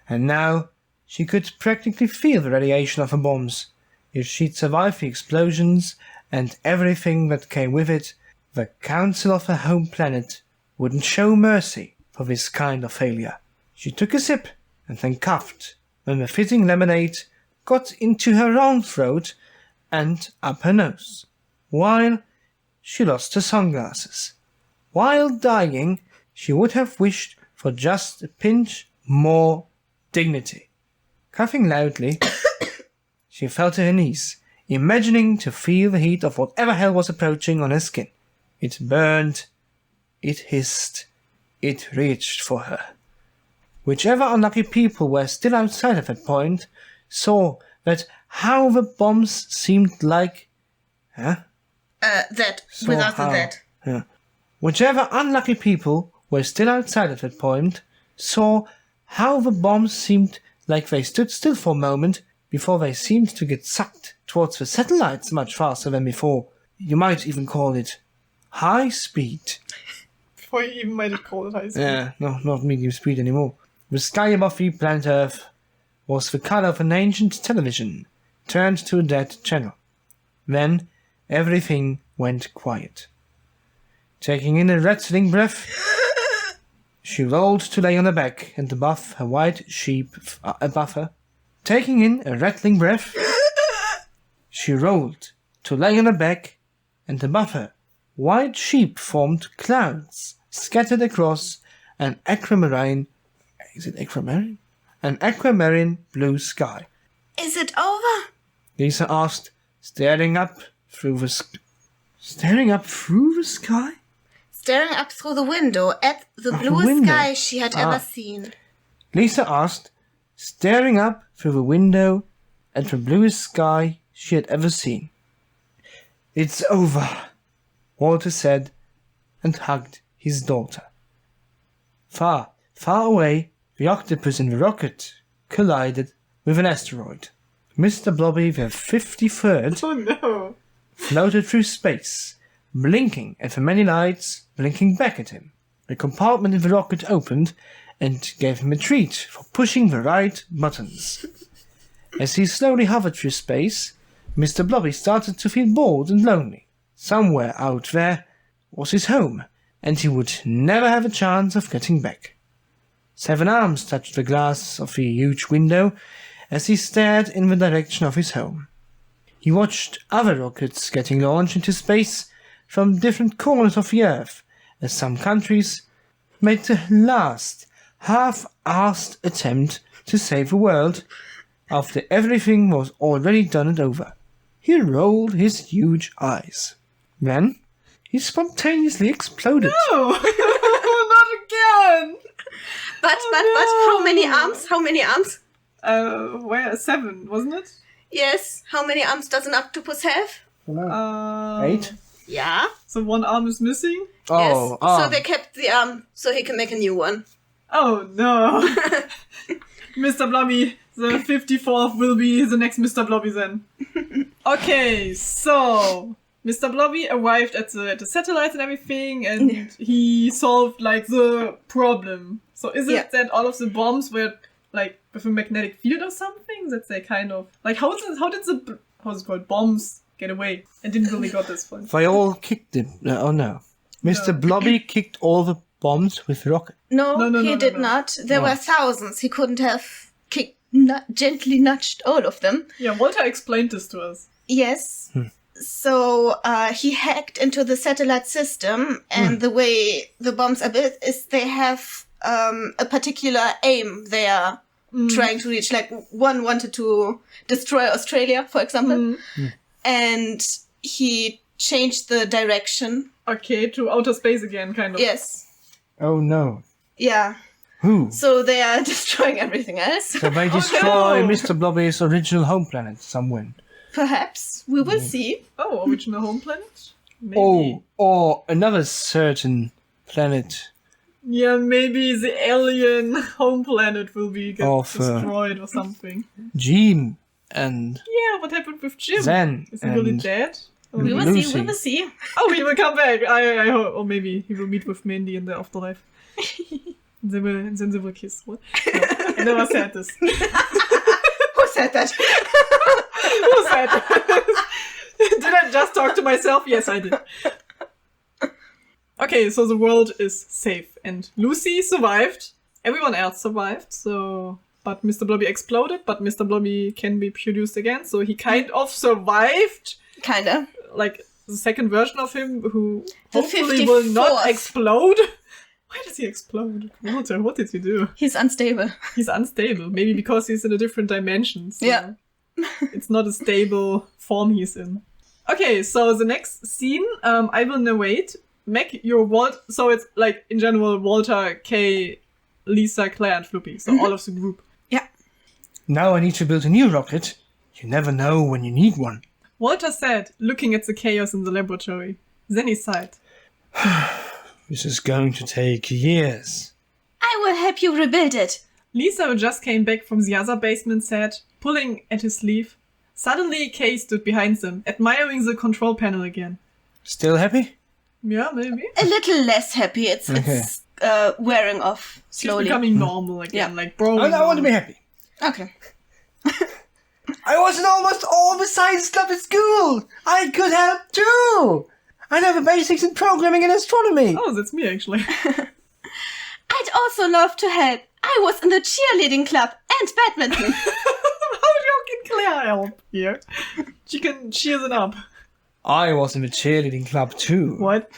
And now she could practically feel the radiation of the bombs. If she'd survived the explosions and everything that came with it, the council of her home planet wouldn't show mercy for this kind of failure. She took a sip and then coughed when the fizzy lemonade got into her wrong throat and up her nose, while she lost her sunglasses. While dying, she would have wished for just a pinch more dignity. Coughing loudly, she fell to her knees, imagining to feel the heat of whatever hell was approaching on her skin. It burned, it hissed, it reached for her. Whichever unlucky people were still outside at that point saw that how the bombs seemed like... That, Saw without the how- that. Yeah. Whichever unlucky people were still outside at that point saw how the bombs seemed like they stood still for a moment before they seemed to get sucked towards the satellites much faster than before. You might even call it high speed. Before you even might have called it high speed. Yeah, no, not medium speed anymore. The sky above the planet Earth was the color of an ancient television turned to a dead channel. Then everything went quiet. Taking in a rattling breath, she rolled to lay on her back and above her white sheep above her. Taking in a rattling breath, she rolled to lay on her back and above her white sheep formed clouds scattered across an aquamarine. Is it aquamarine? An aquamarine blue sky. Is it over? Lisa asked, staring up through the sky. Staring up through the sky? Staring up through the window at the Out the bluest window? sky she had Ah. ever seen. Lisa asked, staring up through the window at the bluest sky she had ever seen. It's over, Walter said, and hugged his daughter. Far, far away, the octopus in the rocket collided with an asteroid. Mr. Blobby, the 53rd, Oh no. floated through space, blinking at the many lights blinking back at him. A compartment in the rocket opened and gave him a treat for pushing the right buttons. As he slowly hovered through space, Mr. Blobby started to feel bored and lonely. Somewhere out there was his home, and he would never have a chance of getting back. 7 arms touched the glass of the huge window as he stared in the direction of his home. He watched other rockets getting launched into space from different corners of the Earth, as some countries made the last half-assed attempt to save the world after everything was already done and over. He rolled his huge eyes. Then he spontaneously exploded. No! Not again! But how many arms? How many arms? Where? 7, wasn't it? Yes. How many arms does an octopus have? 8? Yeah. So one arm is missing? Oh, yes. So they kept the arm so he can make a new one. Oh no. Mr. Blobby, the 54th will be the next Mr. Blobby then. Okay, so Mr. Blobby arrived at the satellites and everything, and he solved like the problem. So is it that all of the bombs were like with a magnetic field or something? That they kind of like how's it called, bombs get away? I didn't really got this one. They all kicked him. Oh no. Mr. Blobby kicked all the bombs with rocket. No, he did not. There were thousands. He couldn't have gently nudged all of them. Yeah, Walter explained this to us. Yes. So he hacked into the satellite system, and the way the bombs are built is they have a particular aim they are trying to reach. Like one wanted to destroy Australia, for example, and he changed the direction. Okay, to outer space again, kind of. Yes. Oh no. Yeah. Who? So they are destroying everything else. So they destroy Mr. Blobby's original home planet somewhere. Perhaps. We will see. Oh, original home planet? Maybe. Oh, or another certain planet. Yeah, maybe the alien home planet will be destroyed or something. Jim and... Yeah, what happened with Jim? Zen Is he really and dead? Or We will Lucy. see. We will see. Oh, he will come back. I hope. Or maybe he will meet with Mandy in the afterlife. Then they will kiss. What? No, I never said this. Who said that? Who said that? Did I just talk to myself? Yes, I did. Okay, so the world is safe. And Lucy survived. Everyone else survived. But Mr. Blobby exploded. But Mr. Blobby can be produced again. So he kind of survived. Kinda. Like the second version of him, who The hopefully will not 54th. explode. Why does he explode? Walter, what did you do? He's unstable. He's unstable. Maybe because he's in a different dimension. So Yeah. it's not a stable form he's in. Okay, so the next scene, I will narrate. Make your so it's like, in general, Walter, Kay, Lisa, Claire, and Floopy. So all of the group. Yeah. Now I need to build a new rocket. You never know when you need one. Walter said, looking at the chaos in the laboratory. Then he sighed. This is going to take years. I will help you rebuild it. Lisa, who just came back from the other basement, said, pulling at his sleeve. Suddenly, Kay stood behind them, admiring the control panel again. Still happy? Yeah, maybe. A little less happy. It's wearing off She's slowly. becoming normal again, Yeah. like bro. I want to be happy. Okay. I was in almost all the science club at school. I could help too. I know the basics in programming and astronomy. Oh, that's me actually. I'd also love to help. I was in the cheerleading club and badminton. How can Claire help here? She can cheer it up. I was in the cheerleading club too. What?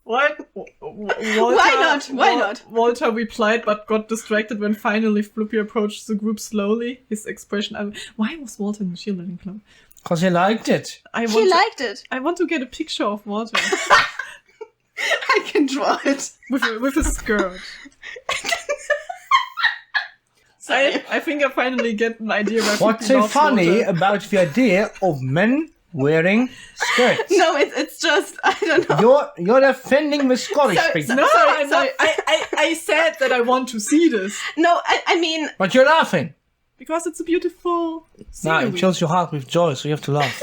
What? Walter, Why not? Why not? Walter replied, but got distracted when finally Floopy approached the group slowly. His expression. Why was Walter in the cheerleading club? Because he liked it. He liked it. I want to get a picture of Walter I can draw it. with a skirt. I think I finally get an idea. Where What's Floopy so loves funny Walter. about the idea of men wearing skirts? No, it's just, I don't know. You're defending the Scottish people. No, Sorry. I said that I want to see this No, I mean, But you're laughing. because it's a beautiful No, scenery. it fills your heart with joy, so you have to laugh.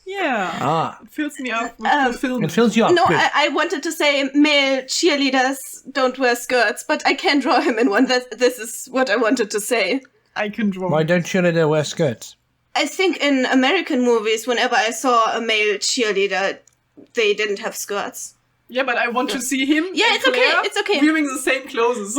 Yeah, it fills me up with fulfillment. It fills you up. no, Good. I wanted to say male cheerleaders don't wear skirts, but I can draw him in one. This is what I wanted to say. I can draw. Why don't cheerleaders wear skirts? I think in American movies, whenever I saw a male cheerleader, they didn't have skirts. Yeah, but I want to see him. Yeah, and it's okay, Claire it's okay. Wearing the same clothes.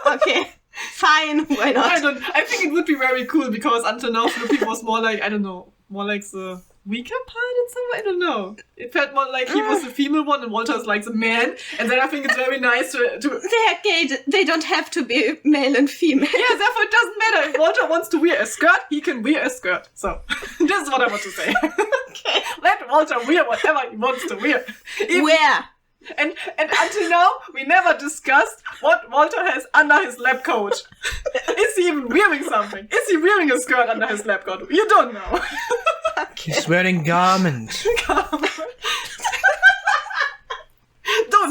Okay, fine, why not? I think it would be very cool because until now Floopy was more like, I don't know, more like the weaker part in some way. I don't know. It felt more like he was the female one and Walter's like the man. And then I think it's very nice to They're gay. They don't have to be male and female. yeah, therefore it doesn't matter. If Walter wants to wear a skirt, he can wear a skirt. So, this is what I want to say. Okay. Let Walter wear whatever he wants to wear. Where? And until now, we never discussed what Walter has under his lab coat. Is he even wearing something? Is he wearing a skirt under his lab coat? You don't know. He's wearing garments.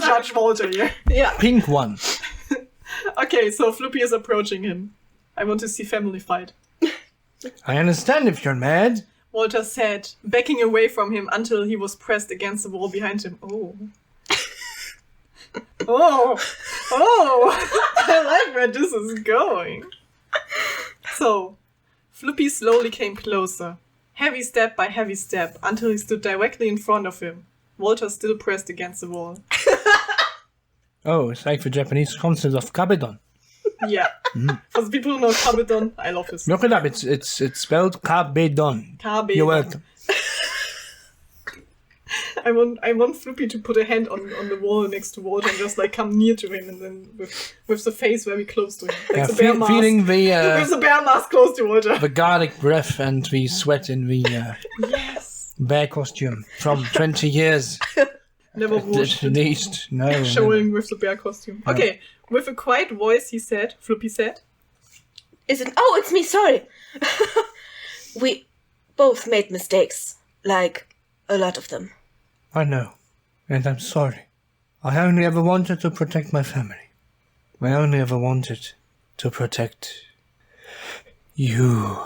judge Walter here. Yeah. Pink one. Okay, so Floopy is approaching him. I want to see family fight. I understand if you're mad. Walter said, backing away from him until he was pressed against the wall behind him. Oh. I like where this is going. So, Floopy slowly came closer, heavy step by heavy step, until he stood directly in front of him. Walter still pressed against the wall. Oh, it's like the Japanese concept of kabedon. Yeah. For the people who know kabedon, I love this. Look it up. It's spelled kabedon. Kabedon. You're welcome. I want Floopy to put a hand on the wall next to Walter and just like come near to him and then with the face very close to him. Like Yeah, the bear mask. feeling With the bear mask close to Walter. the garlic breath and the sweat in the Yes. bear costume from 20 years. Never washed At least. No. showing with the bear costume. Okay, with a quiet voice Floopy said, Oh, it's me, sorry. We both made mistakes. Like, a lot of them. I know. And I'm sorry. I only ever wanted to protect my family. I only ever wanted to protect you.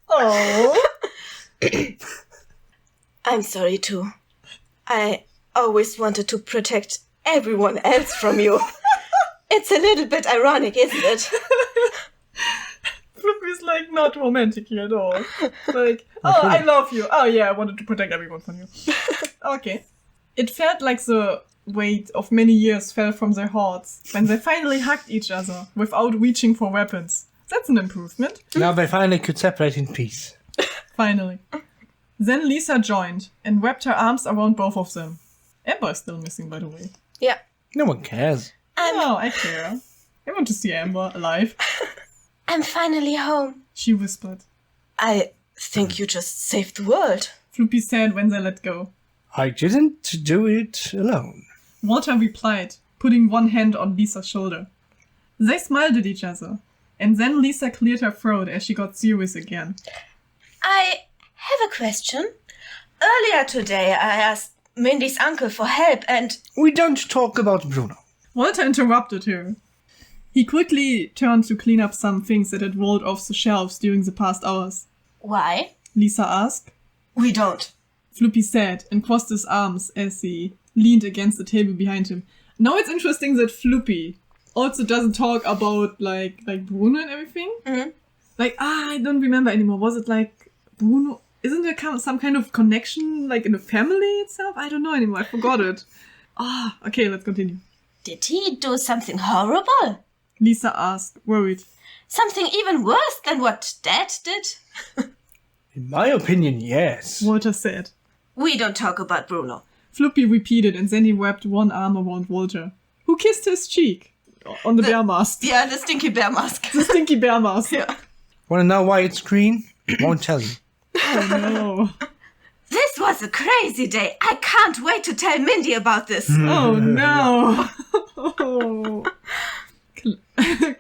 "Oh, I'm sorry too. I always wanted to protect everyone else from you. It's a little bit ironic, isn't it? Floopy's like not romantic here at all. Like, oh, I love you. Oh yeah, I wanted to protect everyone from you. Okay. It felt like the weight of many years fell from their hearts when they finally hugged each other without reaching for weapons. That's an improvement. Now they finally could separate in peace. Finally. Then Lisa joined and wrapped her arms around both of them. Amber is still missing, by the way. Yeah. No one cares. Oh, I care. I want to see Amber alive. I'm finally home. She whispered. I think you just saved the world. Floopy said when they let go. I didn't do it alone. Walter replied, putting one hand on Lisa's shoulder. They smiled at each other, and then Lisa cleared her throat as she got serious again. I have a question. Earlier today, I asked Mindy's uncle for help and... We don't talk about Bruno. Walter interrupted her. He quickly turned to clean up some things that had rolled off the shelves during the past hours. Why? Lisa asked. We don't. Floopy said and crossed his arms as he leaned against the table behind him. Now it's interesting that Floopy also doesn't talk about like Bruno and everything. Mm-hmm. I don't remember anymore. Was it like Bruno? Isn't there some kind of connection like in the family itself? I don't know anymore. I forgot it. Okay, let's continue. Did he do something horrible? Lisa asked, worried. Something even worse than what Dad did? In my opinion, yes. Walter said. We don't talk about Bruno. Floopy repeated and then he wrapped one arm around Walter, who kissed his cheek on the bear mask. Yeah, the stinky bear mask. The stinky bear mask. Yeah. Want to know why it's green? Won't tell you. Oh no. This was a crazy day. I can't wait to tell Mindy about this. Oh no. Oh.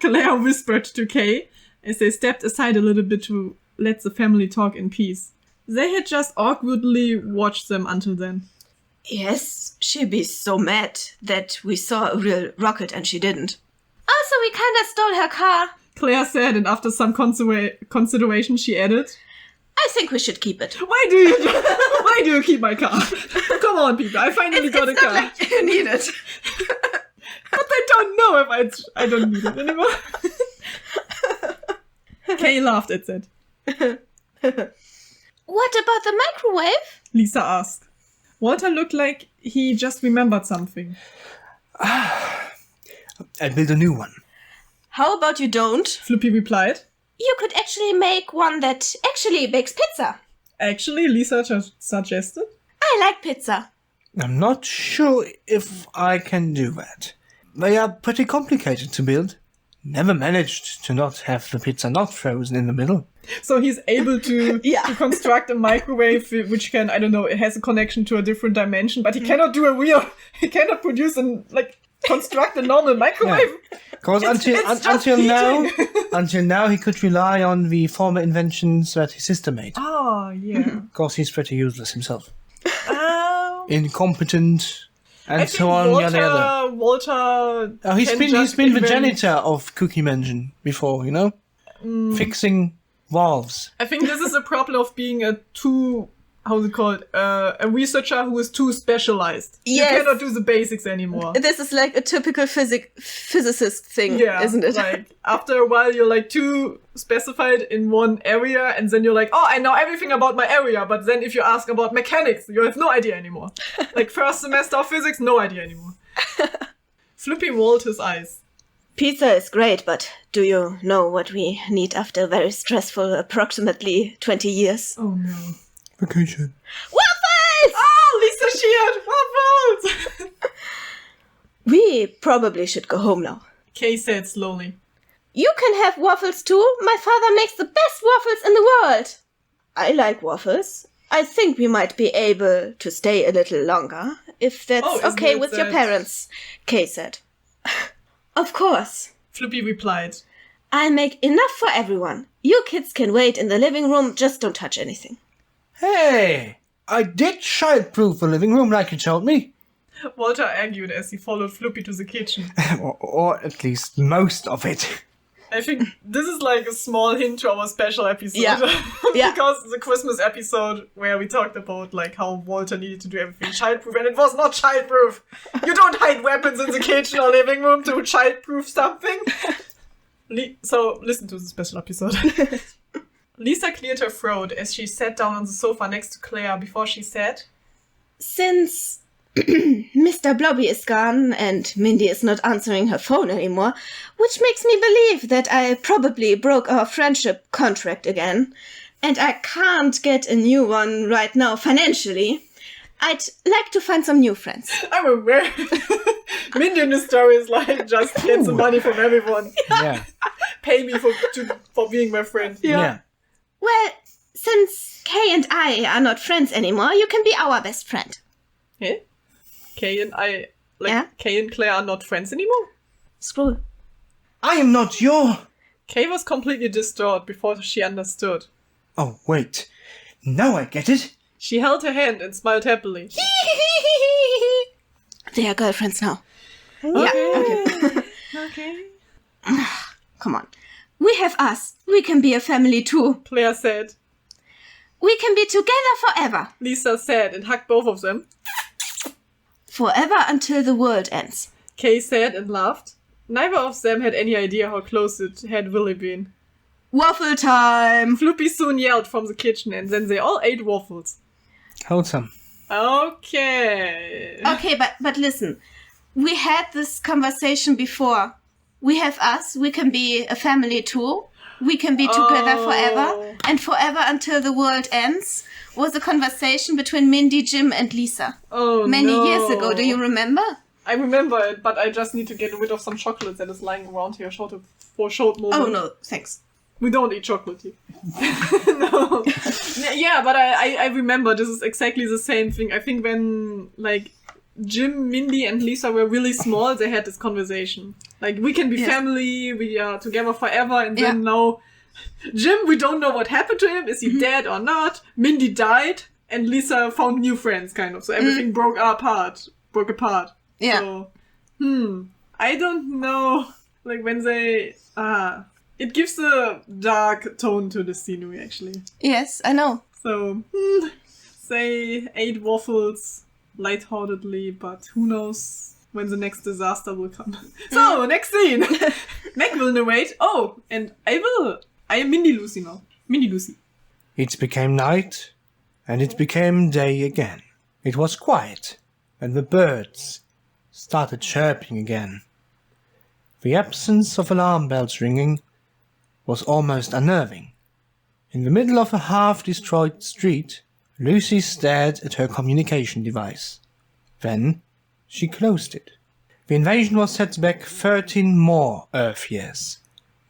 Claire whispered to Kay as they stepped aside a little bit to let the family talk in peace. They had just awkwardly watched them until then. Yes, she'd be so mad that we saw a real rocket and she didn't. Also, we kinda stole her car. Claire said, and after some consideration she added, I think we should keep it. Why do you keep my car? Come on, people, I finally got a It's car. not like you need it. But I don't know if I don't need it anymore. Kay laughed at that. What about the microwave? Lisa asked. Walter looked like he just remembered something. I built a new one. How about you don't? Floopy replied. You could actually make one that actually bakes pizza. Actually, Lisa just suggested. I like pizza. I'm not sure if I can do that. They are pretty complicated to build. Never managed to not have the pizza not frozen in the middle. So he's able to, Yeah. to construct a microwave which can, I don't know, it has a connection to a different dimension, but he cannot do he cannot produce construct a normal microwave. Because until now, he could rely on the former inventions that his sister made. Oh, yeah. Because he's pretty useless himself. Um, Incompetent, and I so think on, yada yada. Walter. He's can been just the invent- janitor of Cookie Mansion before, you know? Fixing valves. I think this is a problem of being a researcher who is too specialized. Yes. You cannot do the basics anymore. This is like a typical physicist thing, Yeah, isn't it? like after a while you're like too specified in one area, and then you're like, oh, I know everything about my area, but then if you ask about mechanics, you have no idea anymore. Like first semester of physics, no idea anymore. Flippy rolled his eyes. Pizza is great, but do you know what we need after a very stressful approximately 20 years? Oh no. Vacation. Waffles! Oh, Lisa, she had waffles! We probably should go home now. Kay said slowly. You can have waffles too. My father makes the best waffles in the world. I like waffles. I think we might be able to stay a little longer, if that's Oh, isn't okay it with your that- parents, Kay said. Of course. Flippy replied. I'll make enough for everyone. You kids can wait in the living room, just don't touch anything. Hey! I did childproof the living room like you told me. Walter argued as he followed Flippy to the kitchen. or at least most of it. I think this is like a small hint to our special episode. Yeah. Yeah. Because the Christmas episode where we talked about like how Walter needed to do everything childproof, and it was not childproof. You don't hide weapons in the kitchen or living room to childproof something. So listen to the special episode. Lisa cleared her throat as she sat down on the sofa next to Claire before she said, Since Mr. Blobby is gone and Mindy is not answering her phone anymore, which makes me believe that I probably broke our friendship contract again, and I can't get a new one right now financially, I'd like to find some new friends. I'm aware. Mindy in the story is like, just get some money from everyone. Yeah. Pay me for being my friend. Yeah. Well, since Kay and I are not friends anymore, you can be our best friend. Yeah? Kay and I, Yeah? Kay and Claire are not friends anymore? Screw. I am not your... Kay was completely distraught before she understood. Oh, wait. Now I get it. She held her hand and smiled happily. They are girlfriends now. Okay. Yeah, Okay. come on. We have us. We can be a family too. Claire said. We can be together forever. Lisa said and hugged both of them. Forever until the world ends. Kay said and laughed. Neither of them had any idea how close it had really been. Waffle time! Floopy soon yelled from the kitchen, and then they all ate waffles. Wholesome. Okay. Okay, but listen. We had this conversation before. We have us. We can be a family too. We can be together forever. And forever until the world ends was a conversation between Mindy, Jim, and Lisa. Oh, Many no. years ago. Do you remember? I remember it, but I just need to get rid of some chocolate that is lying around here for a short moment. Oh, no. Thanks. We don't eat chocolate here. No. Yeah, but I remember this is exactly the same thing. I think when, like, Jim, Mindy, and Lisa were really small, they had this conversation. Like, we can be Yes. family, we are together forever, and then Yeah. now... Jim, we don't know what happened to him. Is he dead or not? Mindy died, and Lisa found new friends, kind of. So everything broke apart. Yeah. So, I don't know. Like, when they... it gives a dark tone to the scenery, actually. Yes, I know. So, they ate waffles lightheartedly, but who knows when the next disaster will come. So, next scene! Meg will narrate. Oh, and I am Mindy Lucy now. Mindy Lucy. It became night, and it became day again. It was quiet, and the birds started chirping again. The absence of alarm bells ringing was almost unnerving. In the middle of a half-destroyed street, Lucy stared at her communication device. Then she closed it. The invasion was set back 13 more Earth years.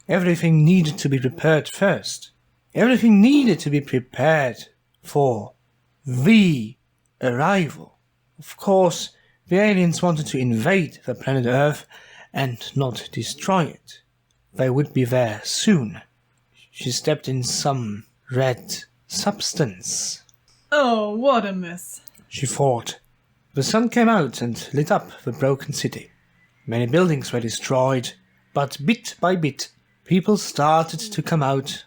Everything needed to be prepared first. Everything needed to be prepared for the arrival. Of course, the aliens wanted to invade the planet Earth, and not destroy it. They would be there soon. She stepped in some red substance. Oh, what a mess. She thought. The sun came out and lit up the broken city. Many buildings were destroyed, but bit by bit, people started to come out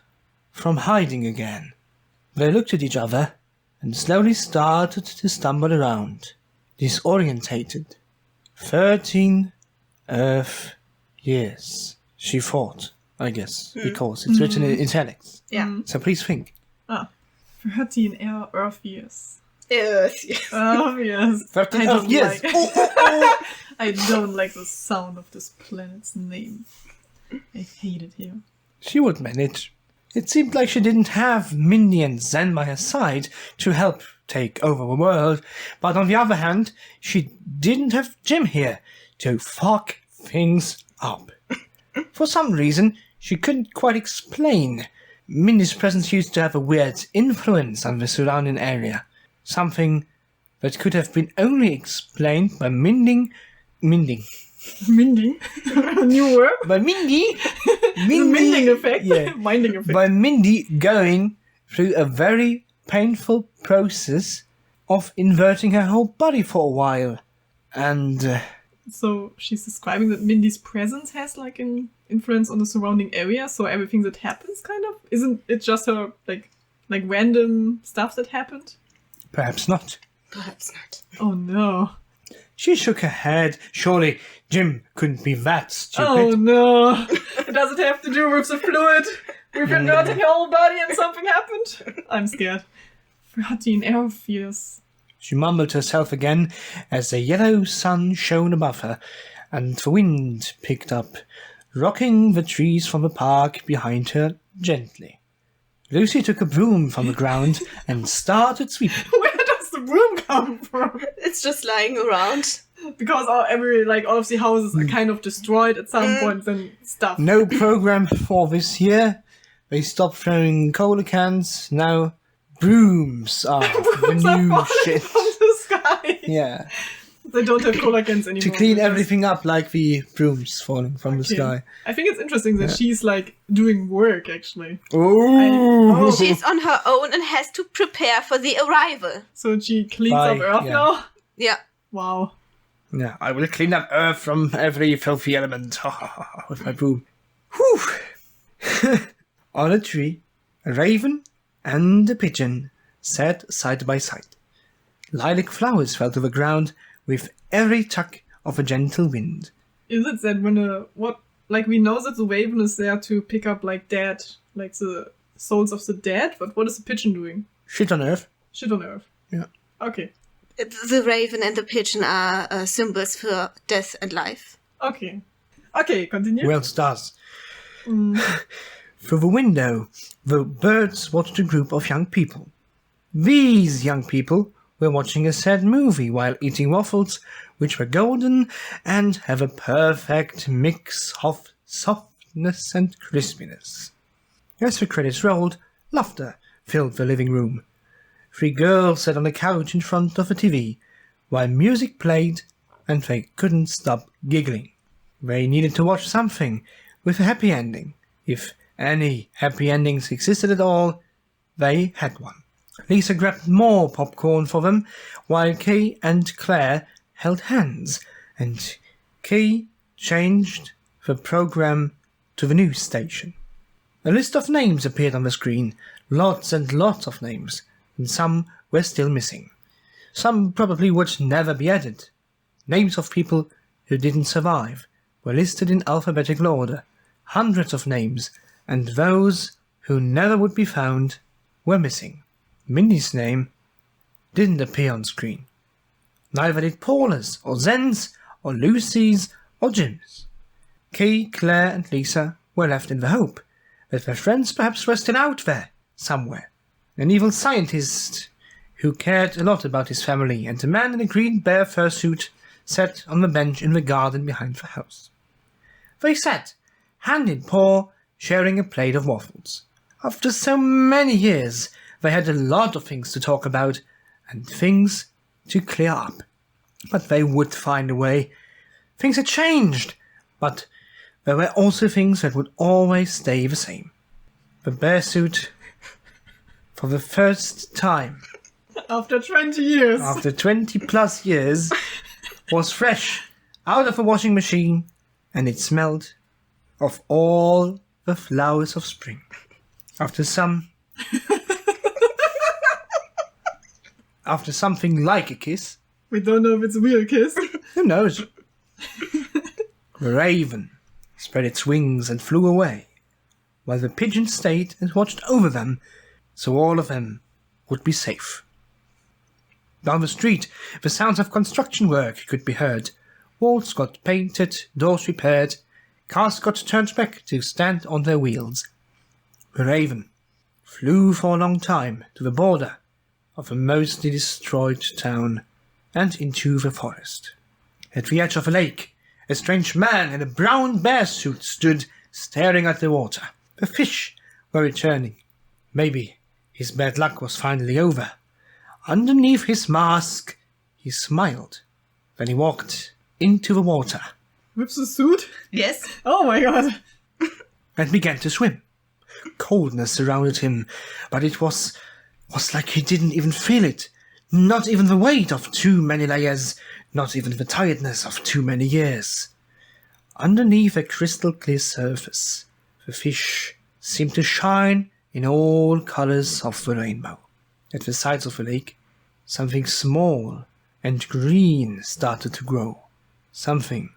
from hiding again. They looked at each other and slowly started to stumble around, disorientated. 13 Earth years, she thought, I guess, because it's written in italics. Yeah. So please think. 13 Earth years. Yes, yes. Earth years. 13 I Earth don't years! like- I don't like the sound of this planet's name. I hate it here. She would manage. It seemed like she didn't have Mindy and Zen by her side to help take over the world, but on the other hand, she didn't have Jim here to fuck things up. For some reason, she couldn't quite explain. Mindy's presence used to have a weird influence on the surrounding area. Something that could have been only explained by Mindy? Minding? New word? By Mindy? The minding effect? Yeah. Minding effect. By Mindy going through a very painful process of inverting her whole body for a while. And So she's describing that Mindy's presence has like an influence on the surrounding area, so everything that happens kind of isn't it just her like random stuff that happened? perhaps not. Perhaps not. Oh no. She shook her head. Surely Jim couldn't be that stupid. Oh no. Does it have to do with the fluid? We've inverted her whole body and something happened? I'm scared. 13 Earth years. She mumbled to herself again as the yellow sun shone above her, and the wind picked up, rocking the trees from the park behind her gently. Lucy took a broom from the ground and started sweeping. Where does the broom come from? It's just lying around. Because all of the houses are kind of destroyed at some point and stuff. No program for this year. They stopped throwing cola cans. Now brooms are Brooms the are new falling shit. from the sky. Yeah. They don't have cola cans anymore. To clean because- everything up like the brooms falling from the Okay. sky. I think it's interesting that she's like doing work actually. Oh. She's on her own and has to prepare for the arrival. So she cleans Bye, up Earth yeah. now. Yeah. Wow. Yeah, I will clean up Earth from every filthy element with my broom. Whew. On a tree, a raven and a pigeon sat side by side. Lilac flowers fell to the ground with every tuck of a gentle wind. Is it that when we know that the raven is there to pick up like the souls of the dead, but what is the pigeon doing? Shit on Earth. Shit on Earth. Yeah. Okay. The raven and the pigeon are symbols for death and life. Okay. Okay, continue. Well, stars. Through the window, the birds watched a group of young people. These young people were watching a sad movie while eating waffles, which were golden and have a perfect mix of softness and crispiness. As the credits rolled, laughter filled the living room. 3 girls sat on a couch in front of a TV, while music played, and they couldn't stop giggling. They needed to watch something with a happy ending. If any happy endings existed at all, they had one. Lisa grabbed more popcorn for them, while Kay and Claire held hands, and Kay changed the program to the news station. A list of names appeared on the screen, lots and lots of names, and some were still missing. Some probably would never be added. Names of people who didn't survive were listed in alphabetical order. Hundreds of names, and those who never would be found were missing. Mindy's name didn't appear on screen. Neither did Paula's, or Zen's, or Lucy's, or Jim's. Kay, Claire, and Lisa were left in the hope that their friends perhaps were still out there, somewhere. An evil scientist who cared a lot about his family, and a man in a green bear fursuit sat on the bench in the garden behind the house. They sat, hand in paw, sharing a plate of waffles. After so many years, they had a lot of things to talk about, and things to clear up. But they would find a way. Things had changed. But there were also things that would always stay the same. The bear suit, for the first time, After 20 years. after 20 plus years, was fresh out of a washing machine, and it smelled of all the flowers of spring. After something like a kiss, We don't know if it's a real kiss. who knows? The raven spread its wings and flew away, while the pigeon stayed and watched over them, so all of them would be safe. Down the street, the sounds of construction work could be heard. Walls got painted, doors repaired, cars got turned back to stand on their wheels. The raven flew for a long time to the border of a mostly destroyed town and into the forest. At the edge of a lake, a strange man in a brown bear suit stood staring at the water. The fish were returning. Maybe his bad luck was finally over. Underneath his mask, he smiled. Then he walked into the water With the suit? Yes. Oh my god. and began to swim. Coldness surrounded him, but it was like he didn't even feel it. Not even the weight of too many layers, not even the tiredness of too many years. Underneath a crystal clear surface, the fish seemed to shine in all colors of the rainbow. At the sides of the lake, something small and green started to grow. Something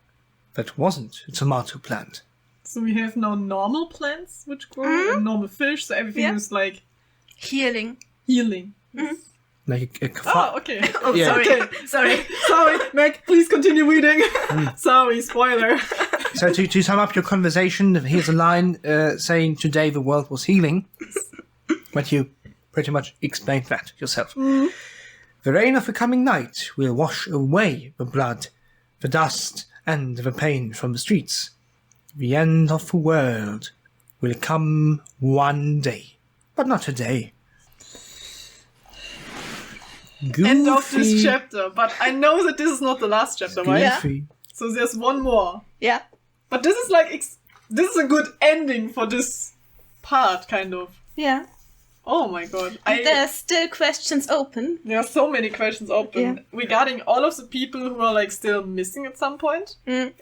that wasn't a tomato plant. So we have now normal plants which grow and normal fish, so everything Yeah. is like Healing. healing. Like a Oh, okay. Oh, Yeah. sorry. Okay. Sorry. Sorry, Meg, please continue reading. Sorry, spoiler. So to sum up your conversation, here's a line saying today the world was healing. But you pretty much explained that yourself. The rain of the coming night will wash away the blood, the dust, and the pain from the streets. The end of the world will come one day, but not today. Goofy. End of this chapter. But I know that this is not the last chapter, right? Yeah. Goofy. So there's one more. Yeah. But this is like, this is a good ending for this part, kind of. Yeah. Oh my god. There are still questions open. There are so many questions open Yeah. regarding all of the people who are like still missing at some point.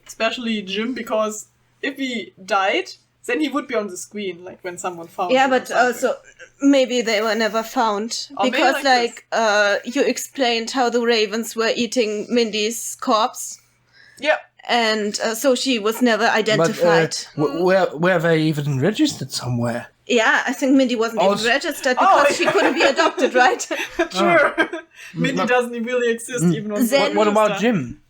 Especially Jim, because if he died, then he would be on the screen, like when someone found Yeah, him or but something. also maybe they were never found Or maybe because, like you explained how the ravens were eating Mindy's corpse, Yeah. and so she was never identified. But were they even registered somewhere? Yeah, I think Mindy wasn't Also- even registered because Oh, she couldn't be adopted, right? Sure. Mindy doesn't really exist even on Then- What about Register. Jim?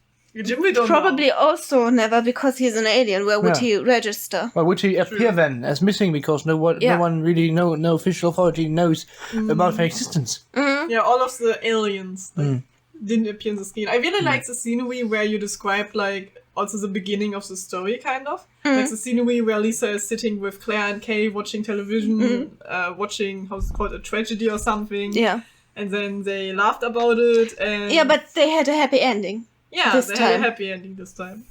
Jim, we don't Probably know. also never because he's an alien. Where would Yeah. he register? Well, would he appear then as missing because no Yeah. one really, no official authority knows about their existence? Yeah, all of the aliens like, didn't appear in the screen. I really like the scenery where you described like also the beginning of the story, kind of. Like the scenery where Lisa is sitting with Claire and Kay watching television, watching, how's it called, a tragedy or something. Yeah. And then they laughed about it and... Yeah, but they had a happy ending. Yeah, this they had a time. happy ending this time.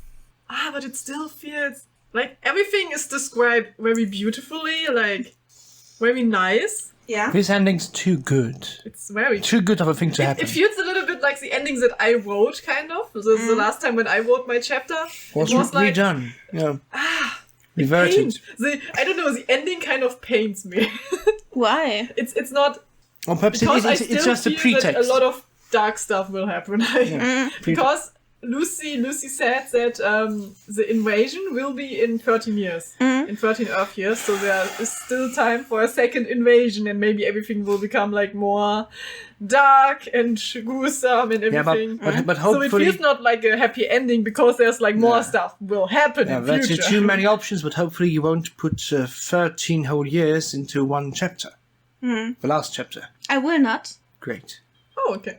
But it still feels like everything is described very beautifully, like very nice. Yeah. This ending's too good. It's very Too good of a thing to happen. It feels a little bit like the endings that I wrote, kind of. The last time when I wrote my chapter. was it was like redone. Yeah. Reverted. pain. I don't know, the ending kind of pains me. Why? it's not... Or perhaps Because I it's still just a feel that pretext. a lot of dark stuff will happen. Because Lucy said that the invasion will be in 13 years. In 13 Earth years. So there is still time for a second invasion and maybe everything will become like more dark and gruesome and everything. but So hopefully... it feels not like a happy ending because there's like more stuff will happen in that's future. too many options, but hopefully you won't put 13 whole years into one chapter. The last chapter. I will not. Great. Oh, okay.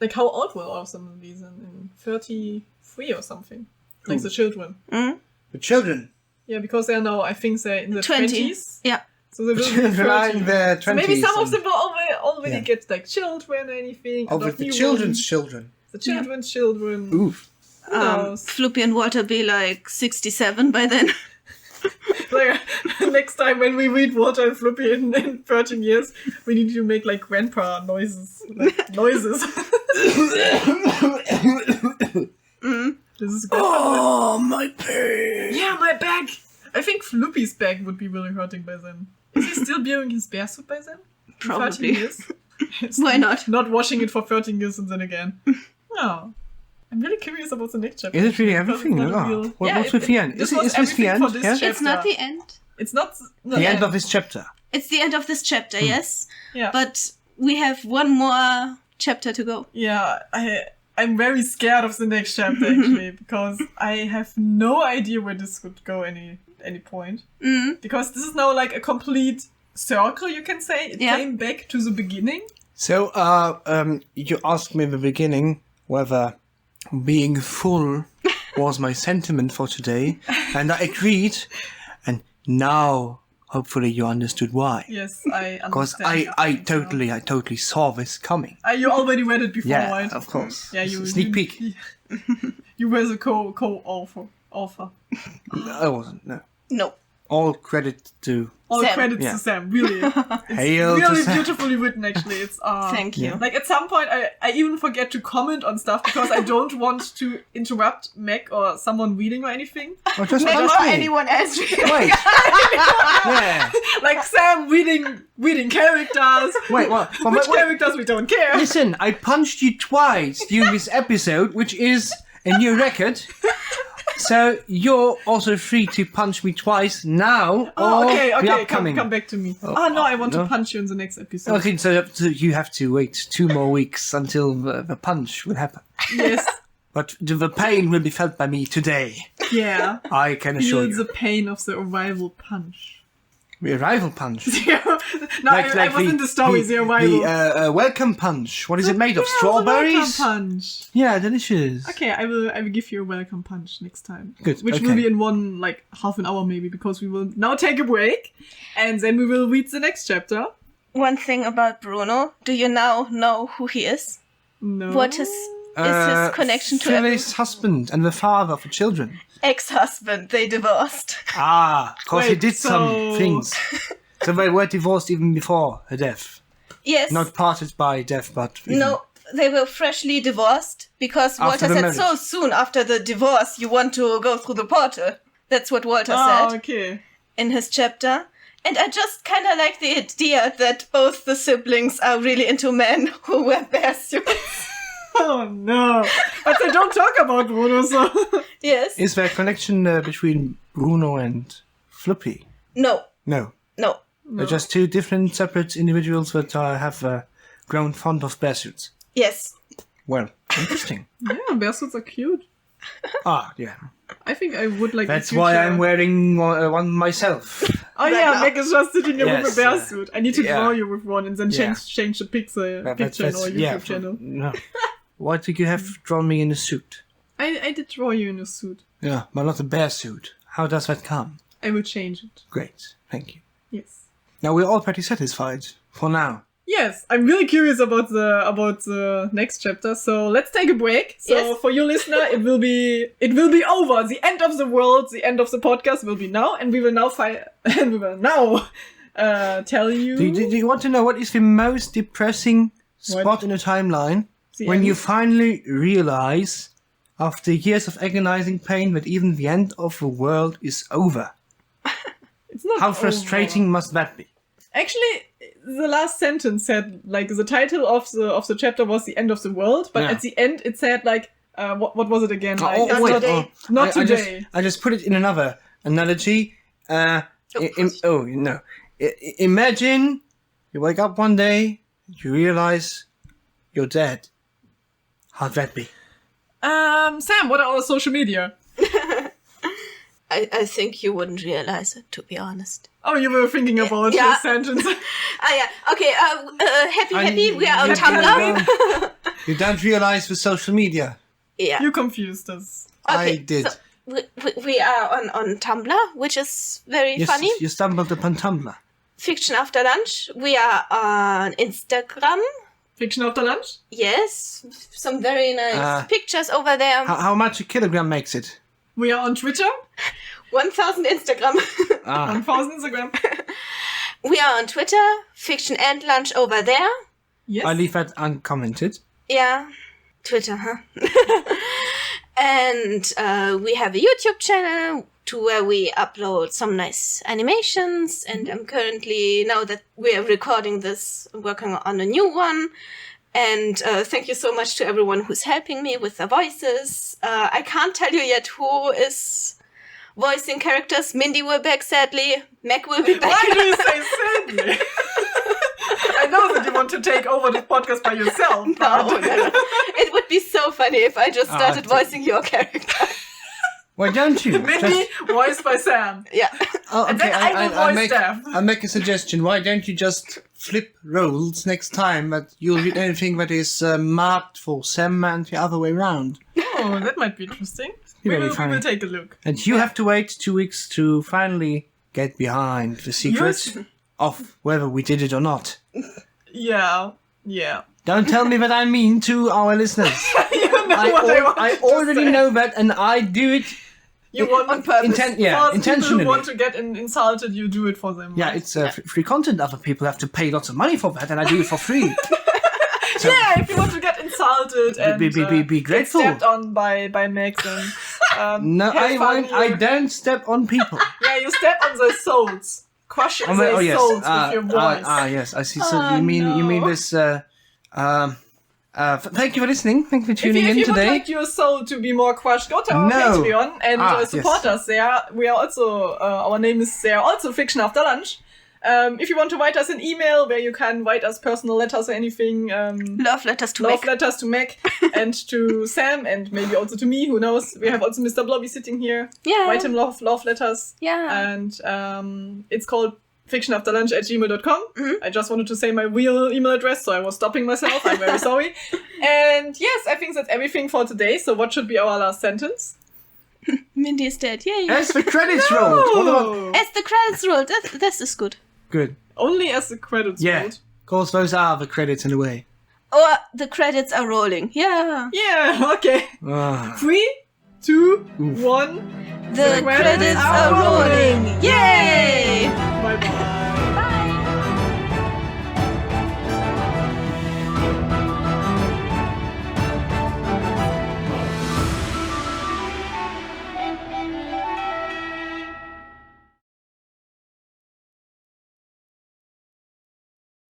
Like how old were all of some of these? In 33 or something. Like the children. The children. Yeah, because they're now, I think they're in the 20. 20s. Yeah. So they will be Children are 30. in their 20s. So maybe some of and them will already Yeah. get like children or anything. Oh, adopt with the new children's ones. children. The children's children. Oof. Who knows? Floopy and Walter be like 67 by then. Like, next time when we read Walter and Floopy in 13 years, we need to make like grandpa noises. Noises. This is good. Oh, my back. Yeah, my back! I think Floopy's back would be really hurting by then. Is he still wearing his bear suit by then? In Probably. 13 years? Why not? Not washing it for 13 years and then again. Oh. I'm really curious about the next chapter. Is it really because everything? it's not Oh. real- What, Yeah, what's with the end? this Is was this the everything end? for this Yeah? chapter. It's not the end. It's not The end of this chapter. It's the end of this chapter, yes. Yeah. But we have one more chapter to go. Yeah, I'm very scared of the next chapter actually because I have no idea where this could go any point. Because this is now like a complete circle, you can say. It came back to the beginning. So, you asked me in the beginning whether being full was my sentiment for today, and I agreed, and now hopefully you understood why. Yes, I Because understand. I totally saw this coming. You already read it before, Yeah, right? of course. Yeah, you Sneak peek. You were the co-author. I wasn't. No. No. All credit to. All Sam. credits Yeah. to Sam, really. It's Hail to really Sam. beautifully written, actually. It's Thank you. Like at some point, I even forget to comment on stuff because I don't want to interrupt Meg or someone reading or anything. Oh, just Not punch for me. anyone else. Wait. Yeah. Like Sam reading characters. Wait. What? Which characters we don't care. Listen, I punched you twice during this episode, which is a new record. So you're also free to punch me twice now. Oh, or okay, the come upcoming. back to me. No, I want no. to punch you in the next episode. Okay, so you have to wait 2 more weeks until the punch will happen. Yes. But the pain will be felt by me today. Yeah. I can assure Feel you. the pain of the arrival punch. The arrival punch. No, I was in the story, the arrival. The welcome punch. What is it made of? Yeah, the welcome Strawberries? punch. Yeah, delicious. Okay, I will give you a welcome punch next time. Good, Which okay. will be in half an hour maybe, because we will now take a break and then we will read the next chapter. One thing about Bruno. Do you now know who he is? No. What is his connection to Phyllis' husband and the father of the children. ex-husband? They divorced. Because he Wait, did some so- things. So they were divorced even before her death. Yes. Not parted by death, but... No, they were freshly divorced because After Walter the said marriage. so soon after the divorce you want to go through the portal. That's what Walter Oh, said okay. in his chapter. And I just kind of like the idea that both the siblings are really into men who wear bear suits. Oh no. But they don't talk about Bruno, so... Yes. Is there a connection between Bruno and Floppy? No. No. No. They're just two different separate individuals that have grown fond of bear suits. Yes. Well, interesting. Yeah, bear suits are cute. Yeah. I think I would like That's in why future- I'm wearing one myself. Oh yeah, now. Meg is just sitting here with Yes, a bear suit. I need to yeah. draw you with one and then Yeah. change the picture in our YouTube channel. No. Why did you have drawn me in a suit? I did draw you in a suit. Yeah, but not a bear suit. How does that come? I will change it. Great, thank you. Yes. Now we're all pretty satisfied for now. Yes, I'm really curious about the next chapter. So let's take a break. So Yes. for you listener, it will be over. The end of the world, the end of the podcast will be now, and we will now tell you Do you want to know what is the most depressing spot What? in the timeline? The When end. you finally realize, after years of agonizing pain, that even the end of the world is over. It's not How over. frustrating must that be? Actually, the last sentence said like the title of the chapter was the end of the world, but Yeah. at the end it said like what was it again? Like, Oh, Not wait, today. Not I today. I just put it in another analogy. Imagine you wake up one day, you realize you're dead. How'd that be? Sam, what are our social media? I think you wouldn't realize it, to be honest. Oh, you were thinking about Yeah. this sentence. Yeah. Okay, happy, we are on You Tumblr. You don't realize the social media. Yeah. You confused us. I did. So we are on Tumblr, which is very funny. You stumbled upon Tumblr. Fiction After Lunch. We are on Instagram. Fiction after lunch? Yes, some very nice pictures over there. How much a kilogram makes it? We are on Twitter. 1,000 Instagram. 1,000 Instagram. We are on Twitter. Fiction and lunch over there. Yes. I leave that uncommented. Yeah. Twitter, huh? And we have a YouTube channel to where we upload some nice animations. And I'm currently, now that we're recording this, working on a new one. And thank you so much to everyone who's helping me with the voices. I can't tell you yet who is voicing characters. Mindy will be back, sadly. Meg will be back. Why do you say sadly? I know that you want to take over this podcast by yourself. No. It would be so funny if I just started voicing your character. Why don't you? Mindy, voiced by Sam. Yeah. Oh, And okay, then I will voice Steph. I'll make a suggestion. Why don't you just flip roles next time that you'll read anything that is marked for Sam and the other way around? Oh, that might be interesting. We Very will funny. take a look. And you have to wait 2 weeks to finally get behind the secret of whether we did it or not. Yeah. Don't tell me that I mean to our listeners. You know I already know that, and I do it. You want on purpose. Intentionally. People who want to get insulted, you do it for them. Yeah, right? it's free content. Other people have to pay lots of money for that, and I do it for free. So, yeah, if you want to get insulted and be grateful. get stepped on by Max and no, have fun I here. don't step on people. Yeah, you step on their souls, crush their souls with your voice. Yes, I see. So you mean this? Thank you for listening. Thank you for tuning in if you today. would like your soul to be more crushed, go to our Patreon and support us there. We are also, our name is there, also Fiction After Lunch. If you want to write us an email where you can write us personal letters or anything. Love letters to Love letters to Meg and to Sam and maybe also to me, who knows. We have also Mr. Blobby sitting here. Yeah. Write him love letters. Yeah. And it's called fictionafterlunch@gmail.com. Mm-hmm. I just wanted to say my real email address, so I was stopping myself. I'm very sorry. And yes, I think that's everything for today. So what should be our last sentence? Mindy is dead. Yay. As the credits rolled. What about... As the credits roll. This is good. Good. Only as the credits rolled. Of course, those are the credits in a way. Or the credits are rolling. Yeah. Yeah, okay. 3, 2, 1. The credits are rolling. Yay! Bye-bye.